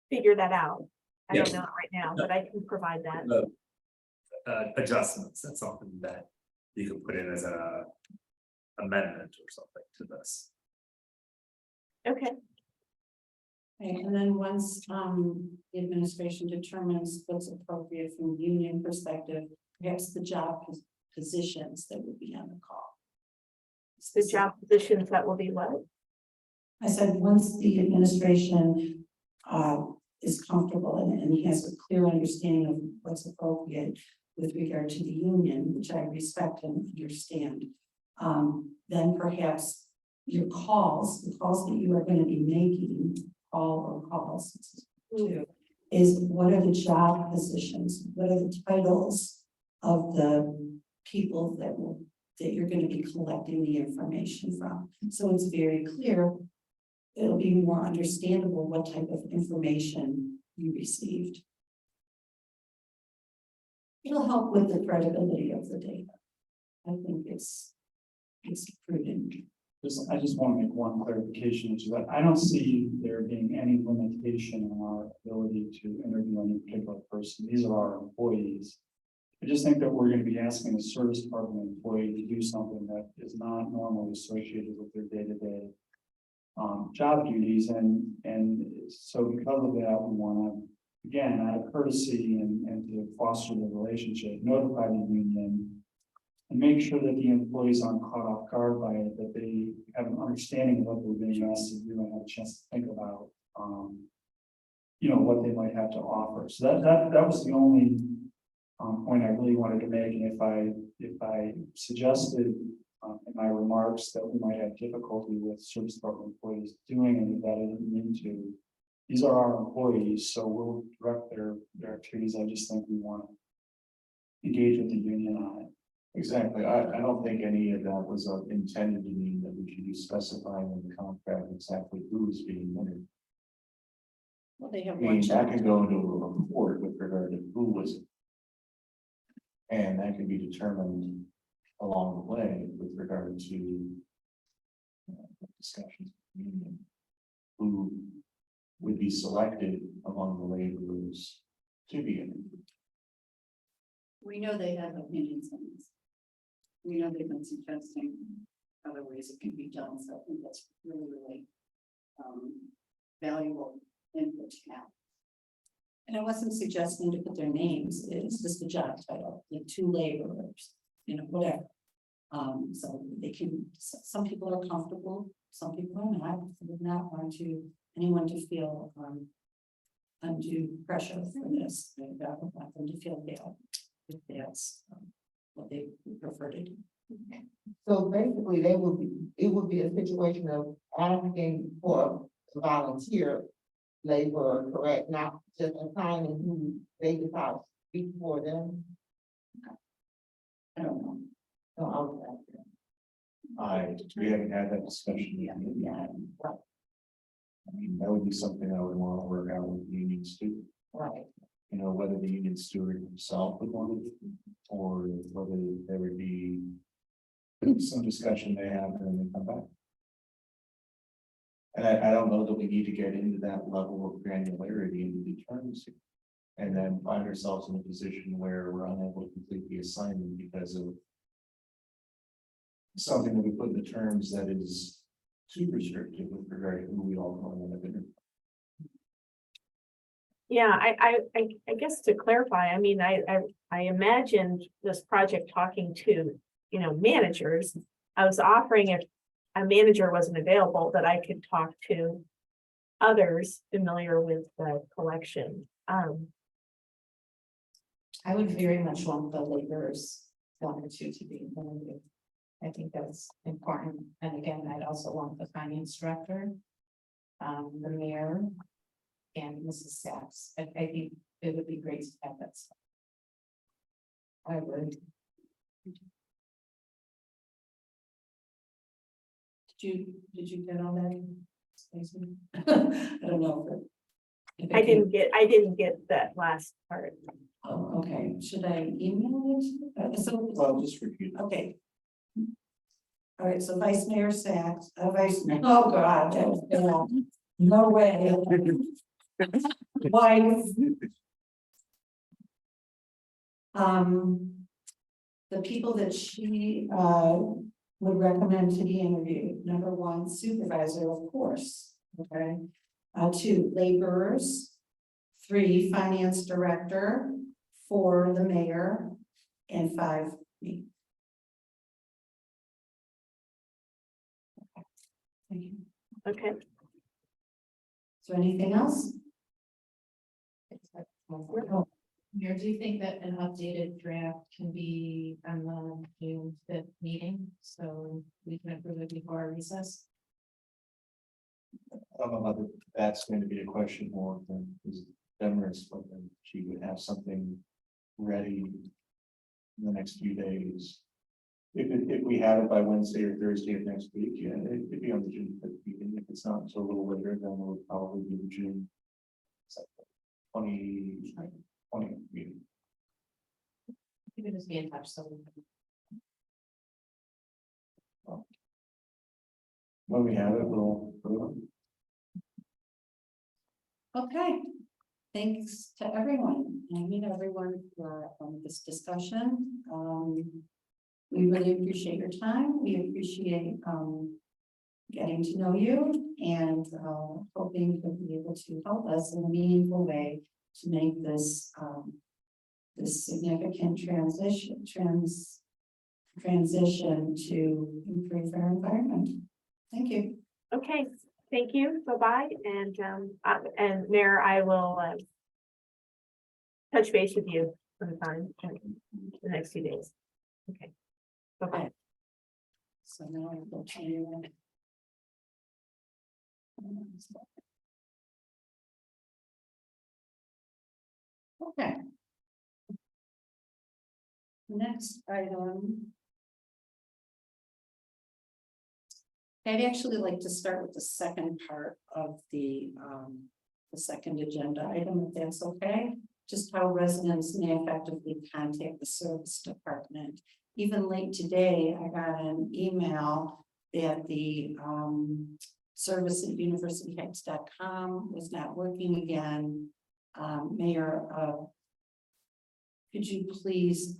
figure that out. I don't Yes. know it right now, but I can provide that. The adjustments, that's something that you could put in as a amendment or something to this. Okay, Okay, and then once the administration determines what's appropriate from a union perspective, perhaps the job positions that would be on the call. the job positions that will be what? I said, once the administration is comfortable and he has a clear understanding of what's appropriate with regard to the union, which I respect and understand, then perhaps your calls, the calls that you are going to be making, calls too, is what are the job positions? What are the titles of the people that you're going to be collecting the information from? So it's very clear. It'll be more understandable what type of information you received. It'll help with the credibility of the data. I think it's prudent. I just want to make one clarification, which is that I don't see there being any limitation on our ability to interview any particular person. These are our employees. I just think that we're going to be asking a service department employee to do something that is not normally associated with their day-to-day job duties, and so because of that, we want to, again, out of courtesy and to foster the relationship, notify the union and make sure that the employees aren't caught off guard by it, that they have an understanding of what they're being asked to do and have a chance to think about, what they might have to offer. So that was the only point I really wanted to make. And if I suggested in my remarks that we might have difficulty with service department employees doing any of that, I didn't mean to. These are our employees, so we'll direct their activities. I just think we want to engage with the union on it. Exactly. I don't think any of that was intended to mean that we should be specifying in the contract exactly who is being interviewed. Well, they have I one mean, that job. can go into a report with regard to who was it. And that can be determined along the way with regard to discussions with the union, who would be selected among the laborers to be interviewed. We know they have opinions on this. We know they've been suggesting other ways it can be done, so I think that's really valuable input to have. And I wasn't suggesting to put their names, it's just the job title, the two laborers, whatever. So they can, some people are comfortable, some people are not. I would not want anyone to feel undue pressure for this. I don't want them to feel bad if that's what they prefer to do. So basically, it would be a situation of asking for a volunteer labor, correct? Not just assigning who they decide to speak for them. I don't know. So I was asking. We haven't had that discussion Yeah, yet. yeah, right. I mean, that would be something I would want to work out with the union steward. Right. Whether the union steward himself would want to, or whether there would be some discussion they have and then they come back. And I don't know that we need to get into that level of granularity into the terms. And then find ourselves in a position where we're unable to complete the assignment because of something that we put in the terms that is too restrictive with regard to who we all want to interview. Yeah, I guess to clarify, I mean, I imagined this project talking to, managers. I was offering if a manager wasn't available, that I could talk to others familiar with the collection. I would very much want the laborers, one or two to be interviewed. I think that's important. And again, I'd also want the finance director, the mayor, and Mrs. Sachs. I think it would be great to have that stuff. I agree. Did you get all that? Stacey? I don't know. if I didn't get that last part. Oh, okay, should I email it? Well, just repeat. Okay. All right, so Vice Mayor Sachs, Vice Mayor, oh God, no way. Wife. The people that she would recommend to be interviewed, number one, supervisor, of course, okay. 2, laborers, 3, finance director, 4, the mayor, and 5, me. Thank you. Okay. So anything else? Mayor, do you think that an updated draft can be on the June 5th meeting, so we can approve it before our recess? I don't know whether that's going to be a question more than is Demarest, whether she would have something ready in the next few days. If we have it by Wednesday or Thursday of next week, yeah, it could be on the June 5th meeting. If it's not until a little later, then it would probably be the June 20 meeting. You can just be in touch, so. When we have it, we'll put it on. Okay, thanks to everyone. I mean, everyone for this discussion. We really appreciate your time. We appreciate getting to know you and hoping to be able to help us in a meaningful way to make this this significant transition to improve our environment. Thank you. Okay, thank you. Bye-bye. And Mayor, I will touch base with you sometime in the next few days. Okay. Bye-bye. So now I will tell you. Okay. Next item. I'd actually like to start with the second part of the second agenda item, if that's okay. Just how residents may effectively contact the service department. Even late today, I got an email that the service at universityheights.com was not working again. Mayor, could you please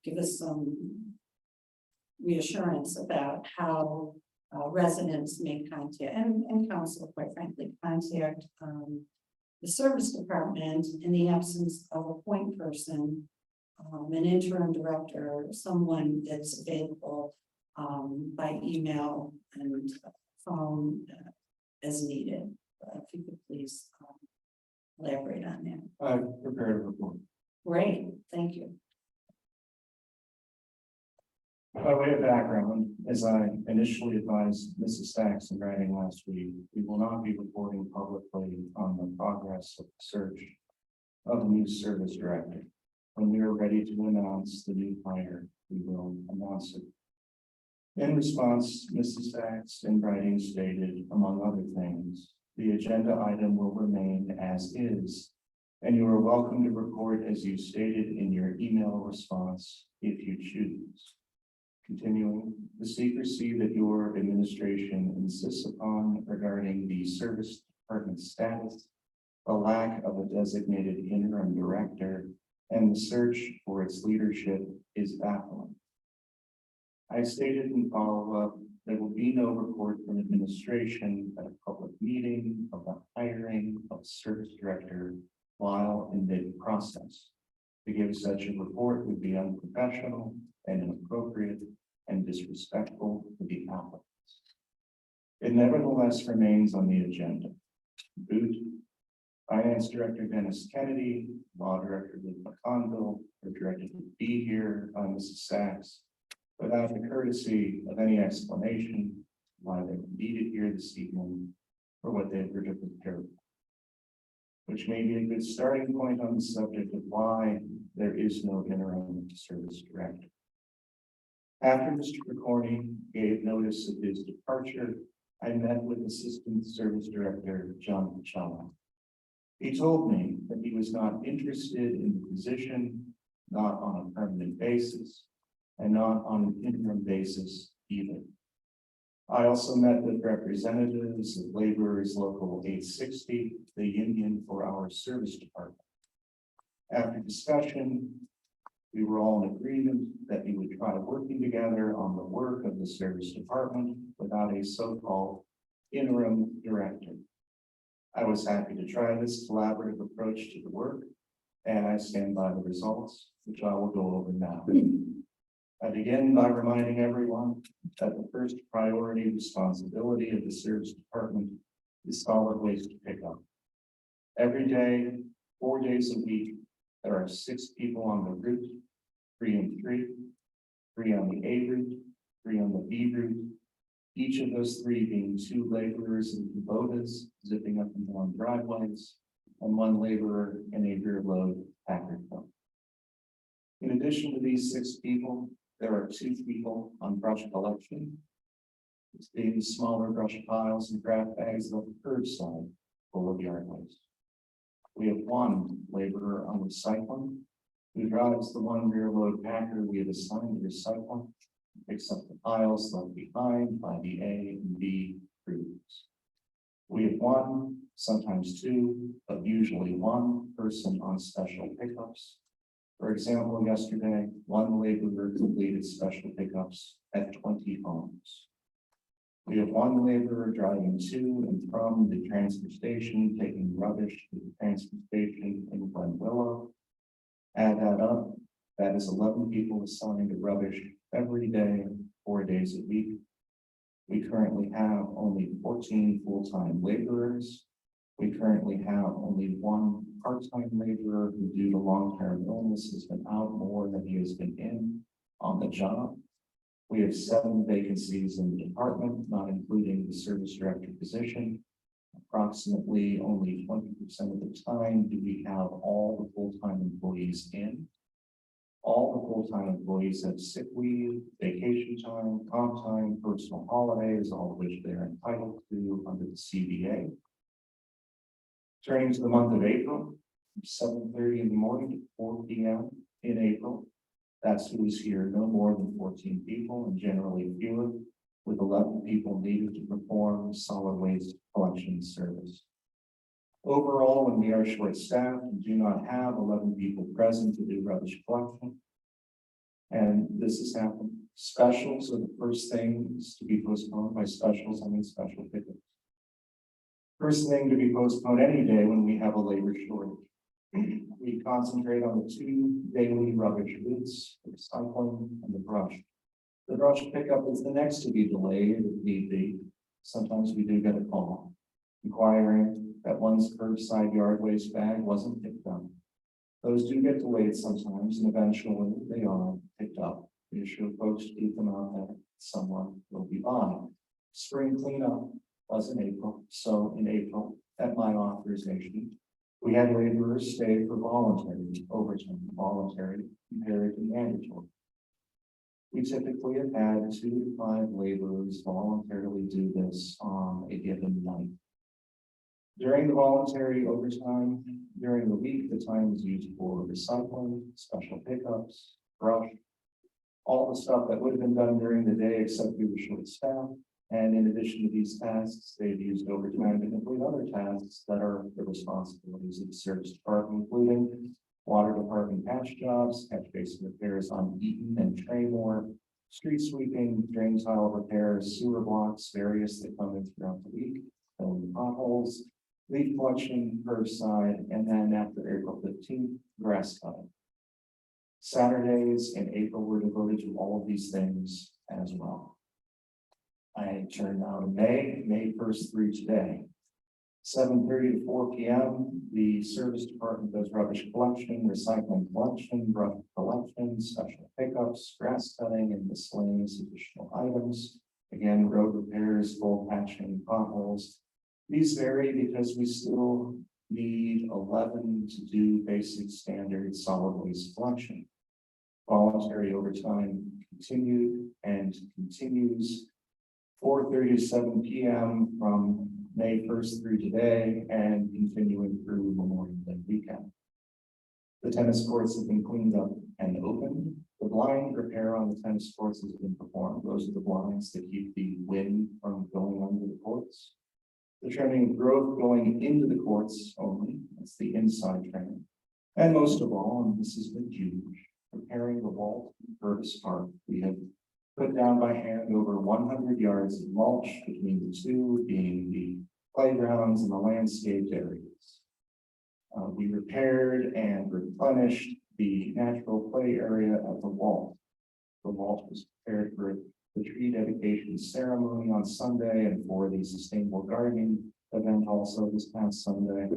give us some reassurance about how residents may contact and council, quite frankly, contact the service department in the absence of a point person, an interim director, someone that's available by email and phone as needed. If you could please elaborate on that. I've prepared a report. Great, thank you. By way of background, as I initially advised Mrs. Sachs in writing last week, we will not be reporting publicly on the progress of the search of a new service director. When we are ready to announce the new hire, we will announce it. In response, Mrs. Sachs in writing stated, among other things, the agenda item will remain as is, and you are welcome to report as you stated in your email response if you choose. Continuing, the secrecy that your administration insists upon regarding the service department status, the lack of a designated interim director, and the search for its leadership is baffling. I stated in follow-up, there will be no report from administration at a public meeting of the hiring of a service director while in mid-process. To give such a report would be unprofessional and inappropriate and disrespectful to the applicants. It nevertheless remains on the agenda. Boot, Finance Director Dennis Kennedy, Law Director Luke McConville are directed to be here by Mrs. Sachs without the courtesy of any explanation why they're needed here this evening or what they've prepared, which may be a good starting point on the subject of why there is no interim service director. After Mr. Picorni gave notice of his departure, I met with Assistant Service Director John Pachella. He told me that he was not interested in the position, not on a permanent basis, and not on an interim basis either. I also met with representatives of Laborers Local 860, the union for our service department. After discussion, we were all in agreement that we would try working together on the work of the service department without a so-called interim director. I was happy to try this collaborative approach to the work, and I stand by the results, which I will go over now. I begin by reminding everyone that the first priority responsibility of the service department is solid waste pickup. Every day, 4 days a week, there are 6 people on the route, 3 and 3, 3 on the A route, 3 on the B route. Each of those 3 being 2 laborers in Kubotas zipping up and down driveways, and 1 laborer in a rear load Packard truck. In addition to these 6 people, there are 2 people on brush collection. It's being the smaller brush piles and craft bags of the curbside full of yard waste. We have 1 laborer on recycling who drives the 1 rear load packer we have assigned to recycling picks up the piles left behind by the A and B crews. We have one, sometimes two, but usually one person on special pickups. For example, yesterday, one laborer completed special pickups at 20 homes. We have one laborer driving to and from the transfer station, taking rubbish to the transfer station in Glen Willow. Add that up, that is 11 people assigned to rubbish every day, 4 days a week. We currently have only 14 full-time laborers. We currently have only one part-time laborer who, due to long-term illness, has been out more than he has been in on the job. We have 7 vacancies in the department, not including the service director position. Approximately only 20% of the time do we have all the full-time employees in. All the full-time employees have sick leave, vacation time, comp time, personal holidays, all of which they're entitled to under the CBA. Turning to the month of April, 7:30 in the morning to 4 p.m. in April. That's who is here, no more than 14 people and generally fewer, with 11 people needed to perform solid waste collection service. Overall, when we are short-staffed and do not have 11 people present to do rubbish collection, and this has happened, specials are the first things to be postponed. By specials, I mean special pickups. First thing to be postponed any day when we have a labor shortage. We concentrate on the 2 daily rubbish routes, the recycling and the brush. The brush pickup is the next to be delayed if need be. Sometimes we do get a call inquiring that one's curbside yard waste bag wasn't picked up. Those do get delayed sometimes, and eventually they are picked up. We assure folks to keep them out there. Someone will be by. Spring cleanup was in April, so in April, at my authorization, we had laborers stay for voluntary overtime, voluntary compared to mandatory. We typically have had 2 to 5 laborers voluntarily do this on a given night. During the voluntary overtime, during the week, the time is used for recycling, special pickups, brush, all the stuff that would have been done during the day, except we were short-staffed. And in addition to these tasks, they've used overtime to complete other tasks that are the responsibilities of the service department, including water department patch jobs, catch basin repairs on Eaton and Traymore, street sweeping, drain tile repairs, sewer blocks, various that come in throughout the week, filling potholes, leaf collection, curbside, and then after April 15th, grass cutting. Saturdays in April were devoted to all of these things as well. I turn now to May 1st through today. 7:30 to 4 p.m. The service department does rubbish collection, recycling collection, brush collection, special pickups, grass cutting, and miscellaneous additional items. Again, road repairs, full patching, potholes. These vary because we still need 11 to do basic standard solid waste collection. Voluntary overtime continued and continues 4:30 to 7 p.m. from May 1st through today and continuing through Memorial Day weekend. The tennis courts have been cleaned up and opened. The blind repair on the tennis courts has been performed. Those are the blinds that keep the wind from going under the courts. The trimming of growth going into the courts only, that's the inside trimming. And most of all, and this has been huge, repairing the wall in Purvis Park. We have put down by hand over 100 yards of mulch between the two, being the playgrounds and the landscaped areas. We repaired and replenished the natural play area of the wall. The wall was prepared for the tree dedication ceremony on Sunday and for the sustainable gardening event also this past Sunday.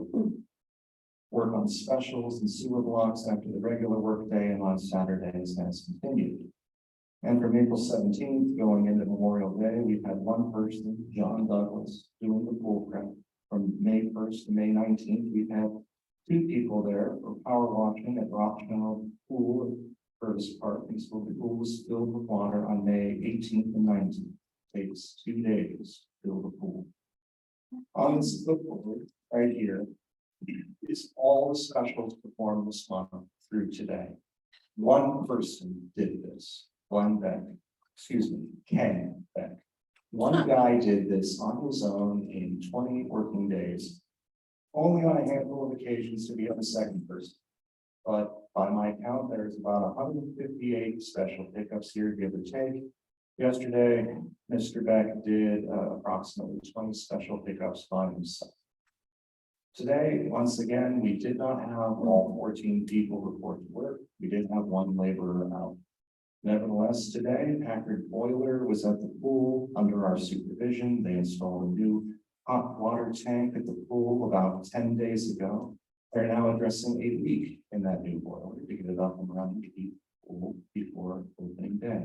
Work on specials and sewer blocks after the regular workday and on Saturdays has continued. And from April 17th going into Memorial Day, we've had one person, John Douglas, doing the pool prep. From May 1st to May 19th, we've had 2 people there for power washing at Rothschild Pool at Purvis Park. And so the pool was filled with water on May 18th and 19th. Takes 2 days to fill the pool. On this clipboard right here is all the specials performed this month through today. One person did this. Glenn Beck. excuse me, Ken Beck. One guy did this on his own in 20 working days. Only on a handful of occasions to be on the second person. But by my count, there's about 158 special pickups here, give or take. Yesterday, Mr. Beck did approximately 20 special pickups by himself. Today, once again, we did not have all 14 people report to work. We did have one laborer out. Nevertheless, today, Packard Boiler was at the pool under our supervision. They installed a new hot water tank at the pool about 10 days ago. They're now addressing a leak in that new boiler to get it up and running to keep the pool before opening day.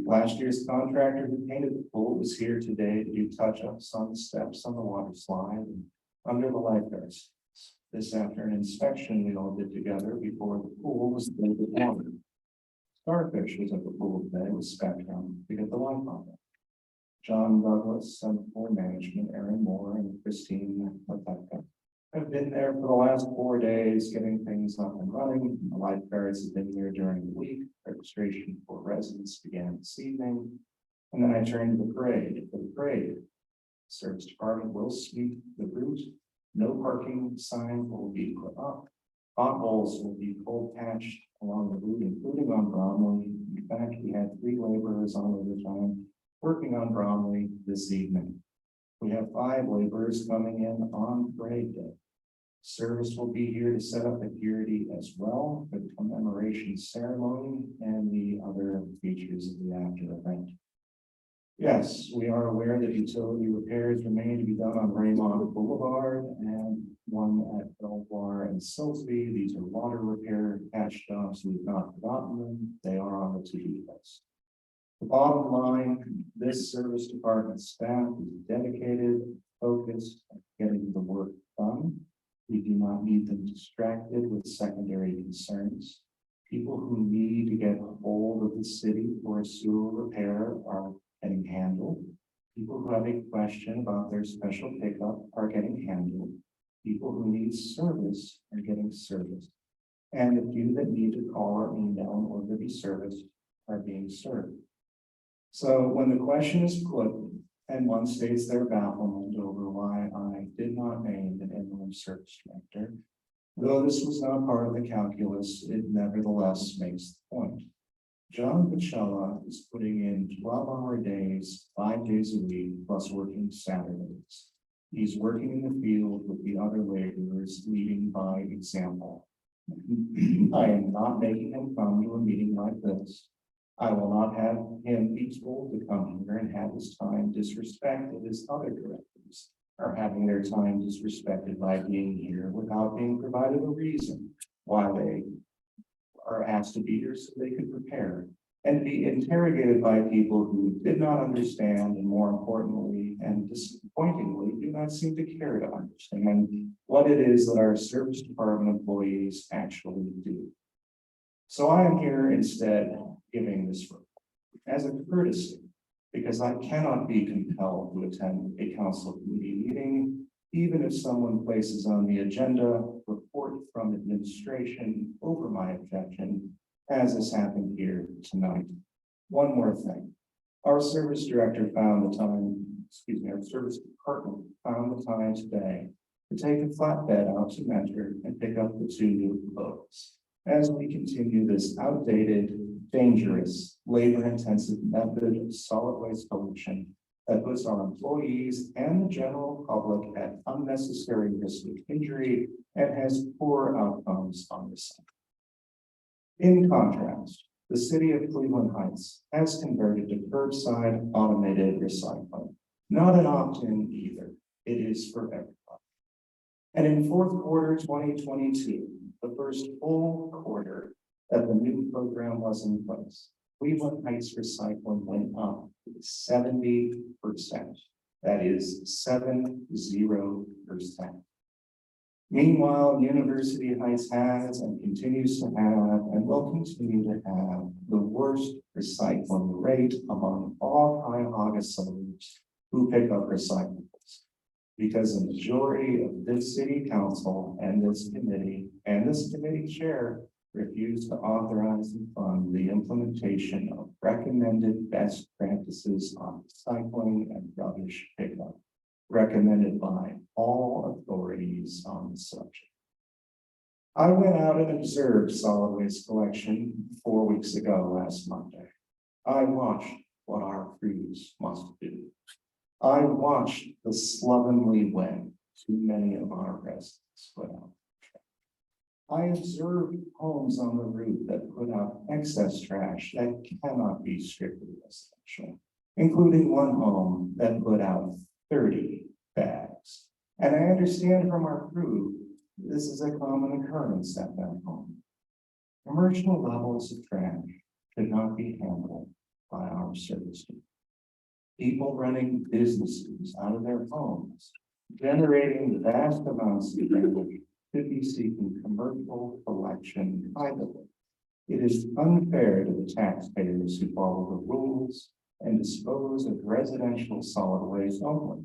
Last year's contractor who painted the pool was here today to do touch-ups on the steps on the water slide and under the lifeguards. This after an inspection we all did together before the pool was filled with water. Starfish was at the pool today with Spectrum to get the light on it. John Douglas, and Pool Management, Aaron Moore, and Christine Lateka have been there for the last 4 days, getting things up and running. The lifeguards have been here during the week. Registration for residents began this evening. And then I turned to the parade. For the parade, Service Department will sweep the route. No parking sign will be put up. Potholes will be cold patched along the route, including on Bromley. In fact, we had 3 laborers on overtime working on Bromley this evening. We have 5 laborers coming in on parade day. Service will be here to set up security as well for the commemoration ceremony and the other features of the after event. Yes, we are aware that utility repairs remain to be done on Raymond Boulevard and one at Belvoir and Silsby. These are water repair patch jobs. We've not forgotten them. They are on the to-do list. The bottom line, this service department staff is dedicated, focused, on getting the work done. We do not need them distracted with secondary concerns. People who need to get a hold of the city for a sewer repair are getting handled. People who have a question about their special pickup are getting handled. People who need service are getting serviced. And the few that need to call or email in order to be serviced are being served. So when the question is put and one states their bafflement over why I did not name an interim service director, though this was not part of the calculus, it nevertheless makes the point. John Pachella is putting in 12-hour days, 5 days a week, plus working Saturdays. He's working in the field with the other laborers, leading by example. I am not making him come to a meeting like this. I will not have him be told to come here and have his time disrespected as other directors are having their time disrespected by being here without being provided a reason why they are asked to be here so they could prepare and be interrogated by people who did not understand and, more importantly and disappointingly, do not seem to care to understand what it is that our service department employees actually do. So I am here instead giving this report as a courtesy because I cannot be compelled to attend a council committee meeting, even if someone places on the agenda report from administration over my objection, as has happened here tonight. One more thing. Our service director found the time, our service department found the time today to take a flatbed out to Mentor and pick up the 2 new loads. As we continue this outdated, dangerous, labor-intensive method of solid waste collection that puts our employees and the general public at unnecessary risk of injury and has poor outcomes on this side. In contrast, the city of Cleveland Heights has converted to curbside automated recycling. Not an opt-in either. It is for everybody. And in fourth quarter 2022, the first full quarter that the new program was in place, Cleveland Heights recycling went up 70%. That is 70%. Meanwhile, University Heights has and continues to have and will continue to have the worst recycling rate among all Cuyahoga suburbs who pick up recyclables. Because the majority of this city council and this committee chair refuse to authorize and fund the implementation of recommended best practices on recycling and rubbish pickup recommended by all authorities on the subject. I went out and observed solid waste collection 4 weeks ago last Monday. I watched what our crews must do. I watched the slovenly way too many of our residents put out. I observed homes on the route that put out excess trash that cannot be strictly residential, including one home that put out 30 bags. And I understand from our crew, this is a common occurrence at that home. Commercial levels of trash should not be handled by our service team. People running businesses out of their homes, generating vast amounts of revenue, should be seeking commercial collection privately. It is unfair to the taxpayers who follow the rules and dispose of residential solid waste only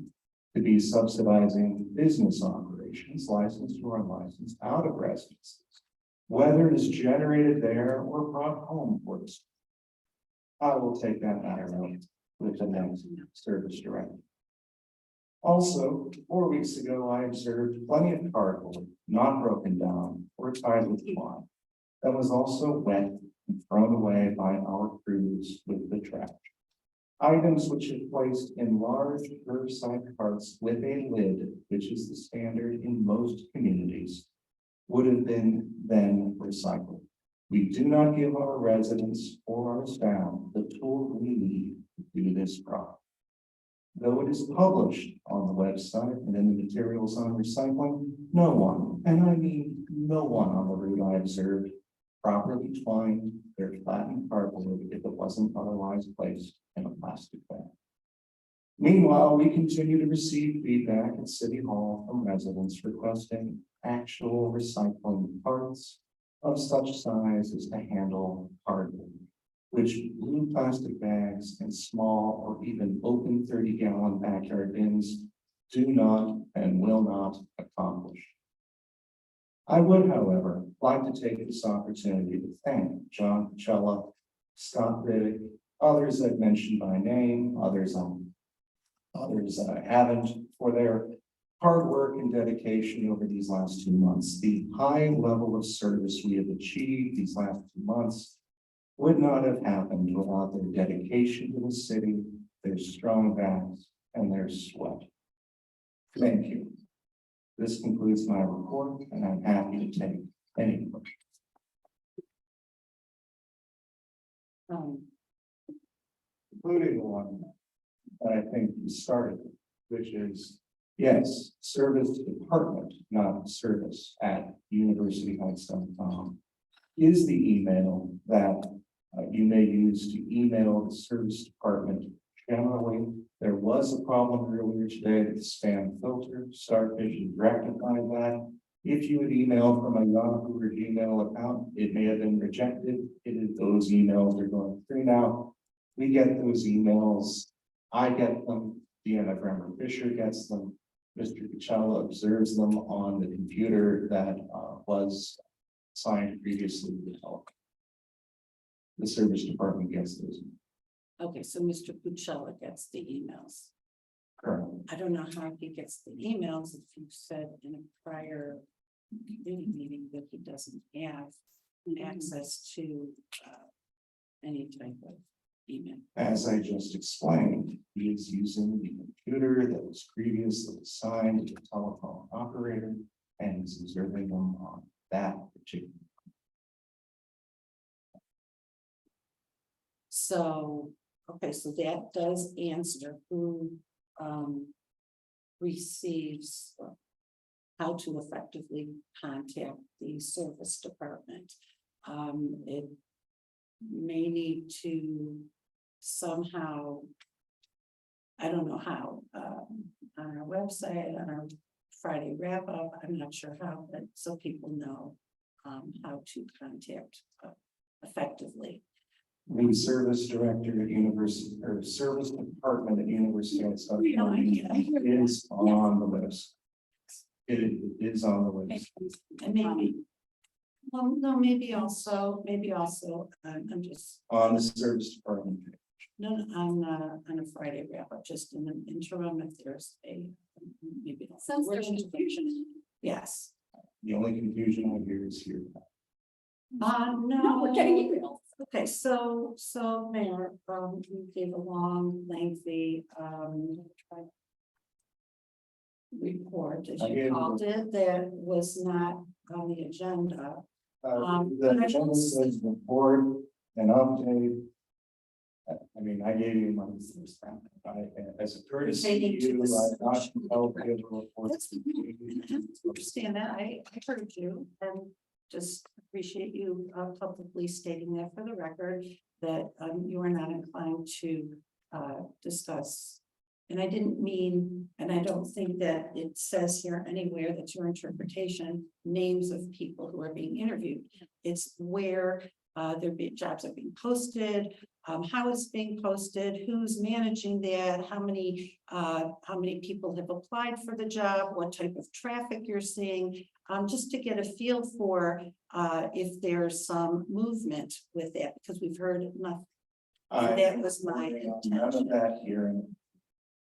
to be subsidizing business operations, licensed or unlicensed, out of residences, whether it is generated there or brought home for us. I will take that matter up with the next service director. Also, 4 weeks ago, I observed plenty of cardboard not broken down or tied with twine that was also wet and thrown away by our crews with the trash. Items which are placed in large curbside carts with a lid, which is the standard in most communities, would have been then recycled. We do not give our residents or our staff the tools we need to do this problem. Though it is published on the website and in the materials on recycling, no one, and I mean no one on the route I observed, properly twined their flattened cardboard if it wasn't otherwise placed in a plastic bag. Meanwhile, we continue to receive feedback at City Hall from residents requesting actual recycling carts of such size as to handle cardboard, which blue plastic bags and small or even open 30-gallon backyard bins do not and will not accomplish. I would, however, like to take this opportunity to thank John Pachella, Scott Riddick, others I've mentioned by name, others I haven't, for their hard work and dedication over these last 2 months. The high level of service we have achieved these last 2 months would not have happened without their dedication to the city, their strong backs, and their sweat. Thank you. This concludes my report, and I'm happy to take any questions. Including the one that I think you started with, which is, yes, service department, not service at universityheights.com, is the email that you may use to email the service department. Generally, there was a problem earlier today with the spam filter. Starfish has rectified that. If you had emailed from a Yahoo or Gmail account, it may have been rejected. It is those emails are going through now. We get those emails. I get them. Deanna Bremer Fisher gets them. Mr. Pachella observes them on the computer that was signed previously with the telephone. The service department gets those. Okay, so Mr. Pucella gets the emails. Correct. I don't know how he gets the emails if you said in a prior committee meeting that he doesn't have access to any type of email. As I just explained, he is using the computer that was previously assigned to the telephone operator and is observing them on that particular. So, okay, so that does answer who receives how to effectively contact the service department. It may need to somehow, I don't know how, on our website, on our Friday wrap up, I'm not sure how, but so people know how to contact effectively. The service director at university or service department at University of South Carolina is on the list. It is on the list. And maybe No, maybe also, I'm just, On the service department. no, on a Friday wrap up, just in the interim, if there's a, maybe. Since there's Where's- confusion. Yes. The only confusion I hear is here. No, we're getting emails. Okay, so Mayor, you gave a long, lengthy, report, as I you gave- called it, that was not on the agenda. The agenda says report and update. I mean, I gave you my first round. As a courtesy Relating to to you, the I not social help give a report. That's, I understand that, I heard you, and just appreciate you publicly stating that for the record, that you are not inclined to discuss. And I didn't mean, and I don't think that it says here anywhere, that's your interpretation, names of people who are being interviewed. It's where jobs are being posted, how it's being posted, who's managing that, how many people have applied for the job, what type of traffic you're seeing, just to get a feel for if there's some movement with that, because we've heard nothing. And that was my None of intention. that here, and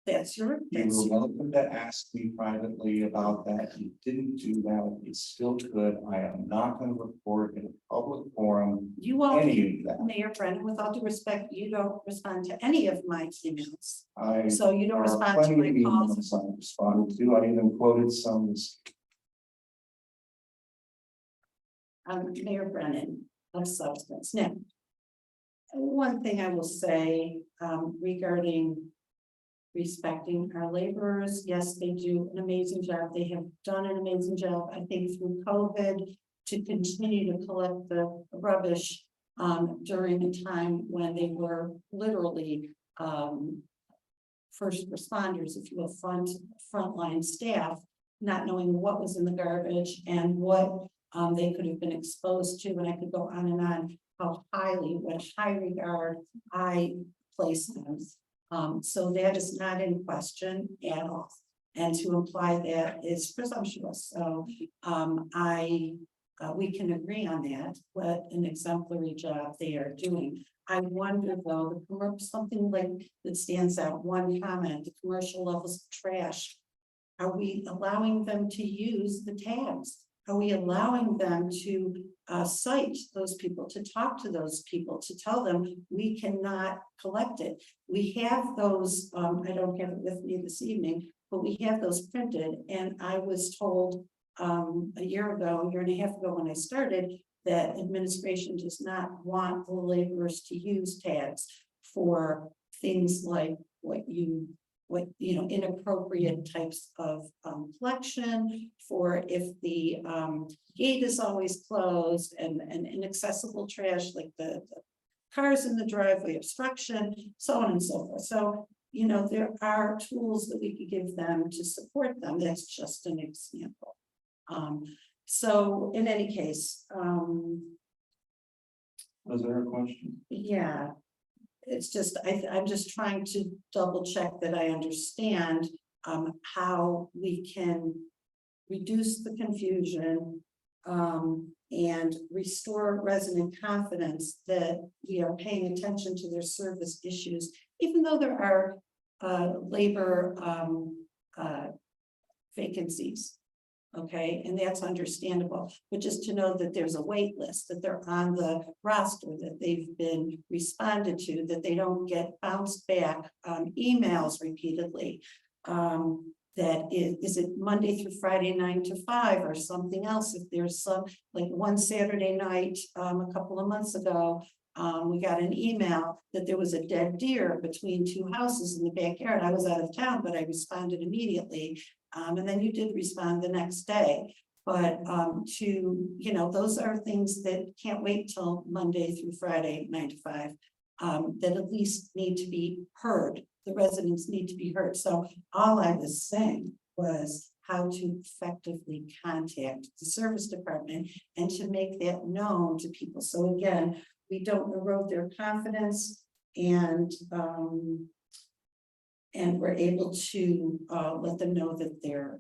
That's your, you that's were your, welcome to ask me privately about that. You didn't do that. You still could. I am not going to report in a public forum you won't, any of that. Mayor Brennan, with all due respect, you don't respond to any of my emails. I. So you don't There are respond to plenty of my calls. emails I responded to. I even quoted some. Mayor Brennan of substance. Now, one thing I will say regarding respecting our laborers, yes, they do an amazing job. They have done an amazing job, I think, through COVID to continue to collect the rubbish during a time when they were literally first responders, if you will, frontline staff, not knowing what was in the garbage and what they could have been exposed to, and I could go on and on, how what high regard I place them. So that is not in question at all. And to imply that is presumptuous. So we can agree on that, what an exemplary job they are doing. I wonder though, something like that stands out, one comment, the commercial levels of trash. Are we allowing them to use the tags? Are we allowing them to cite those people, to talk to those people, to tell them we cannot collect it? We have those, I don't have it with me this evening, but we have those printed. And I was told a year and a half ago when I started, that administration does not want the laborers to use tags for things like inappropriate types of collection, for if the gate is always closed and inaccessible trash like the cars in the driveway, obstruction, so on and so forth. So, there are tools that we could give them to support them. That's just an example. So in any case, Was there a question? yeah. It's just, I'm just trying to double check that I understand how we can reduce the confusion and restore resident confidence that we are paying attention to their service issues, even though there are labor vacancies. Okay, and that's understandable, but just to know that there's a wait list, that they're on the roster, that they've been responded to, that they don't get bounced back emails repeatedly. That is it Monday through Friday, 9 to 5 or something else? If there's some, like one Saturday night, a couple of months ago, we got an email that there was a dead deer between two houses in the backyard. I was out of town, but I responded immediately. And then you did respond the next day. But those are things that can't wait till Monday through Friday, 9 to 5, that at least need to be heard. The residents need to be heard. So all I was saying was how to effectively contact the service department and to make that known to people. So again, we don't erode their confidence, and we're able to let them know that they're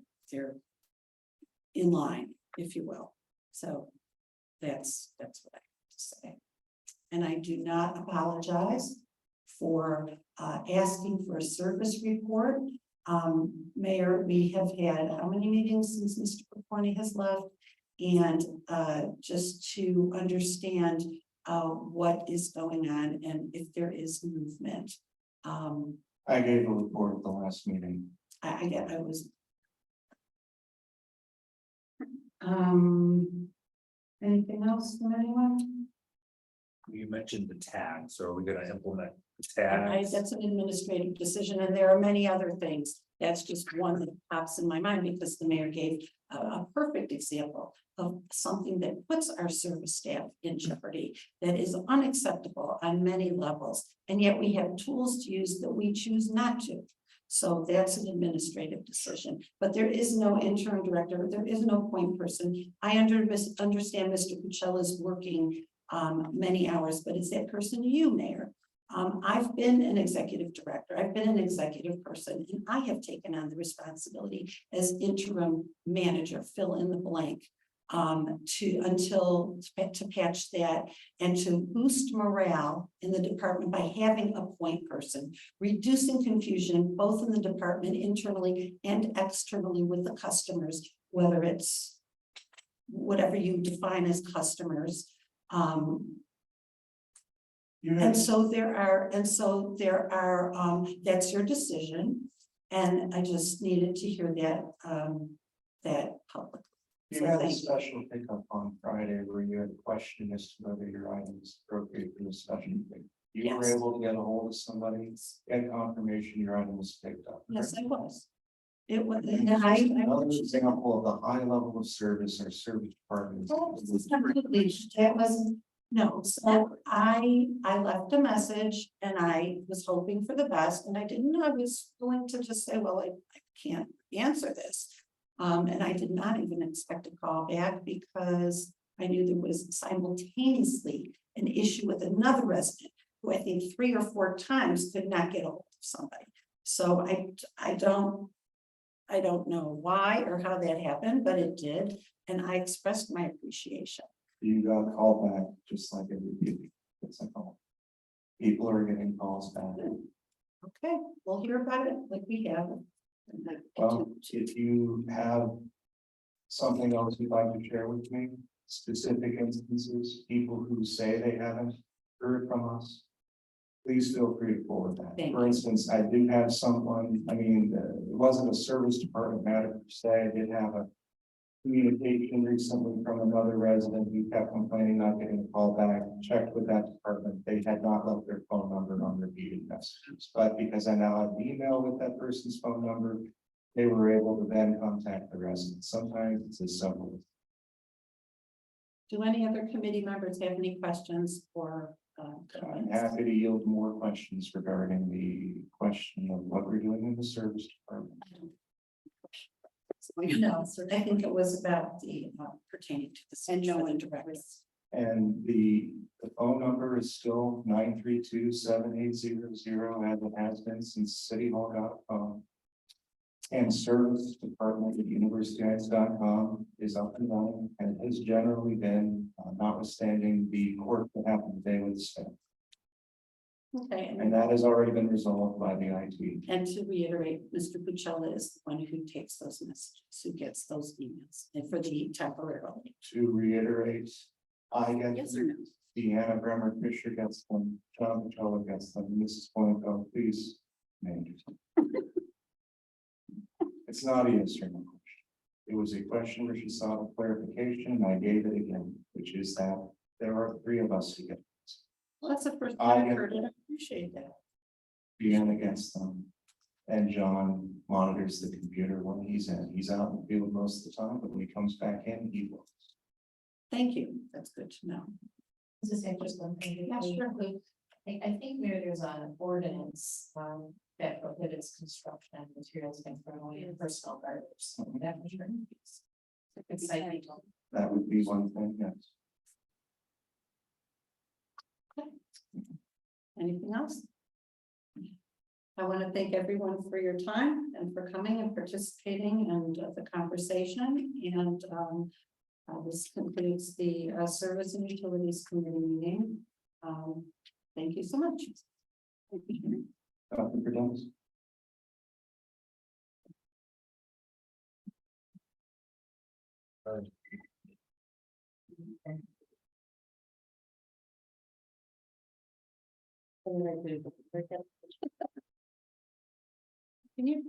in line, if you will. So That's what I have to say. And I do not apologize for asking for a service report. Mayor, we have had how many meetings since Mr. Perforni has left? And just to understand what is going on and if there is movement. I gave a report at the last meeting. I was. Anything else from anyone? You mentioned the tags, so are we gonna implement the tags? That's an administrative decision, and there are many other things. That's just one that pops in my mind because the mayor gave a perfect example of something that puts our service staff in jeopardy, that is unacceptable on many levels, and yet we have tools to use that we choose not to. So that's an administrative decision, but there is no interim director, there is no point person. I understand Mr. Pucella is working many hours, but is that person you, Mayor? I've been an executive director, I've been an executive person, and I have taken on the responsibility as interim manager, fill in the blank. To patch that and to boost morale in the department by having a point person, reducing confusion both in the department internally and externally with the customers, whether it's whatever you define as customers. And so there are, that's your decision. And I just needed to hear that public. You had a special pickup on Friday where you had a question as to whether your item is appropriate for the special pickup. You were Yes. able to get a hold of somebody, get confirmation your item was picked up. Yes, I was. It was, And and I. Another example of the high level of service our service department. That was, no, so I left a message and I was hoping for the best and I didn't know, I was willing to just say, well, I can't answer this. And I did not even expect a call back because I knew there was simultaneously an issue with another resident who I think 3 or 4 times could not get a hold of somebody. So I don't know why or how that happened, but it did. And I expressed my appreciation. You got called back just like every week. It's a call. People are getting calls back. Okay, we'll hear about it like we have. Well, if you have something else you'd like to share with me, specific instances, people who say they haven't heard from us, please feel free to forward that. Thank For you. instance, I did have someone, it wasn't a service department matter per se, I did have a communication recently from another resident who kept complaining not getting a call back, checked with that department, they had not left their phone number on repeated messages. But because I now have an email with that person's phone number, they were able to then contact the resident. Sometimes it's as simple. Do any other committee members have any questions or? I'm comments? happy to yield more questions regarding the question of what we're doing in the service department. No, so I think it was about the pertaining to the. And no one directly. And the phone number is still 932-7800 as it has been since City Hall got a phone. And service department at universityites.com is up and running and has generally been notwithstanding the court that happened today with the staff. Okay, And that has already been resolved by the IT. and to reiterate, Mr. Pucella is the one who takes those messages, who gets those emails, and for the temporarily. To reiterate, I get Yes or no? Deanna Bremer Fisher gets them, John Pachola gets them, Mrs. Blanco, please. Manage. It's not a yes or no question. It was a question where she sought a clarification, and I gave it again, which is that there are 3 of us who get this. Well, that's the first I time I've get heard it. I appreciate that. Deanna gets them. And John monitors the computer when he's in. He's out in the field most of the time, but when he comes back in, he will. Thank you. That's good to know. This is just one thing. Yeah, sure. I think there's an ordinance, that prohibits construction of materials being thrown away in personal garbage. So that was your piece. It's like, That would be one thing, yes. Anything else? I want to thank everyone for your time and for coming and participating and the conversation. And This concludes the Service and Utilities Committee meeting. Thank you so much. Dr. Prudence? Can you?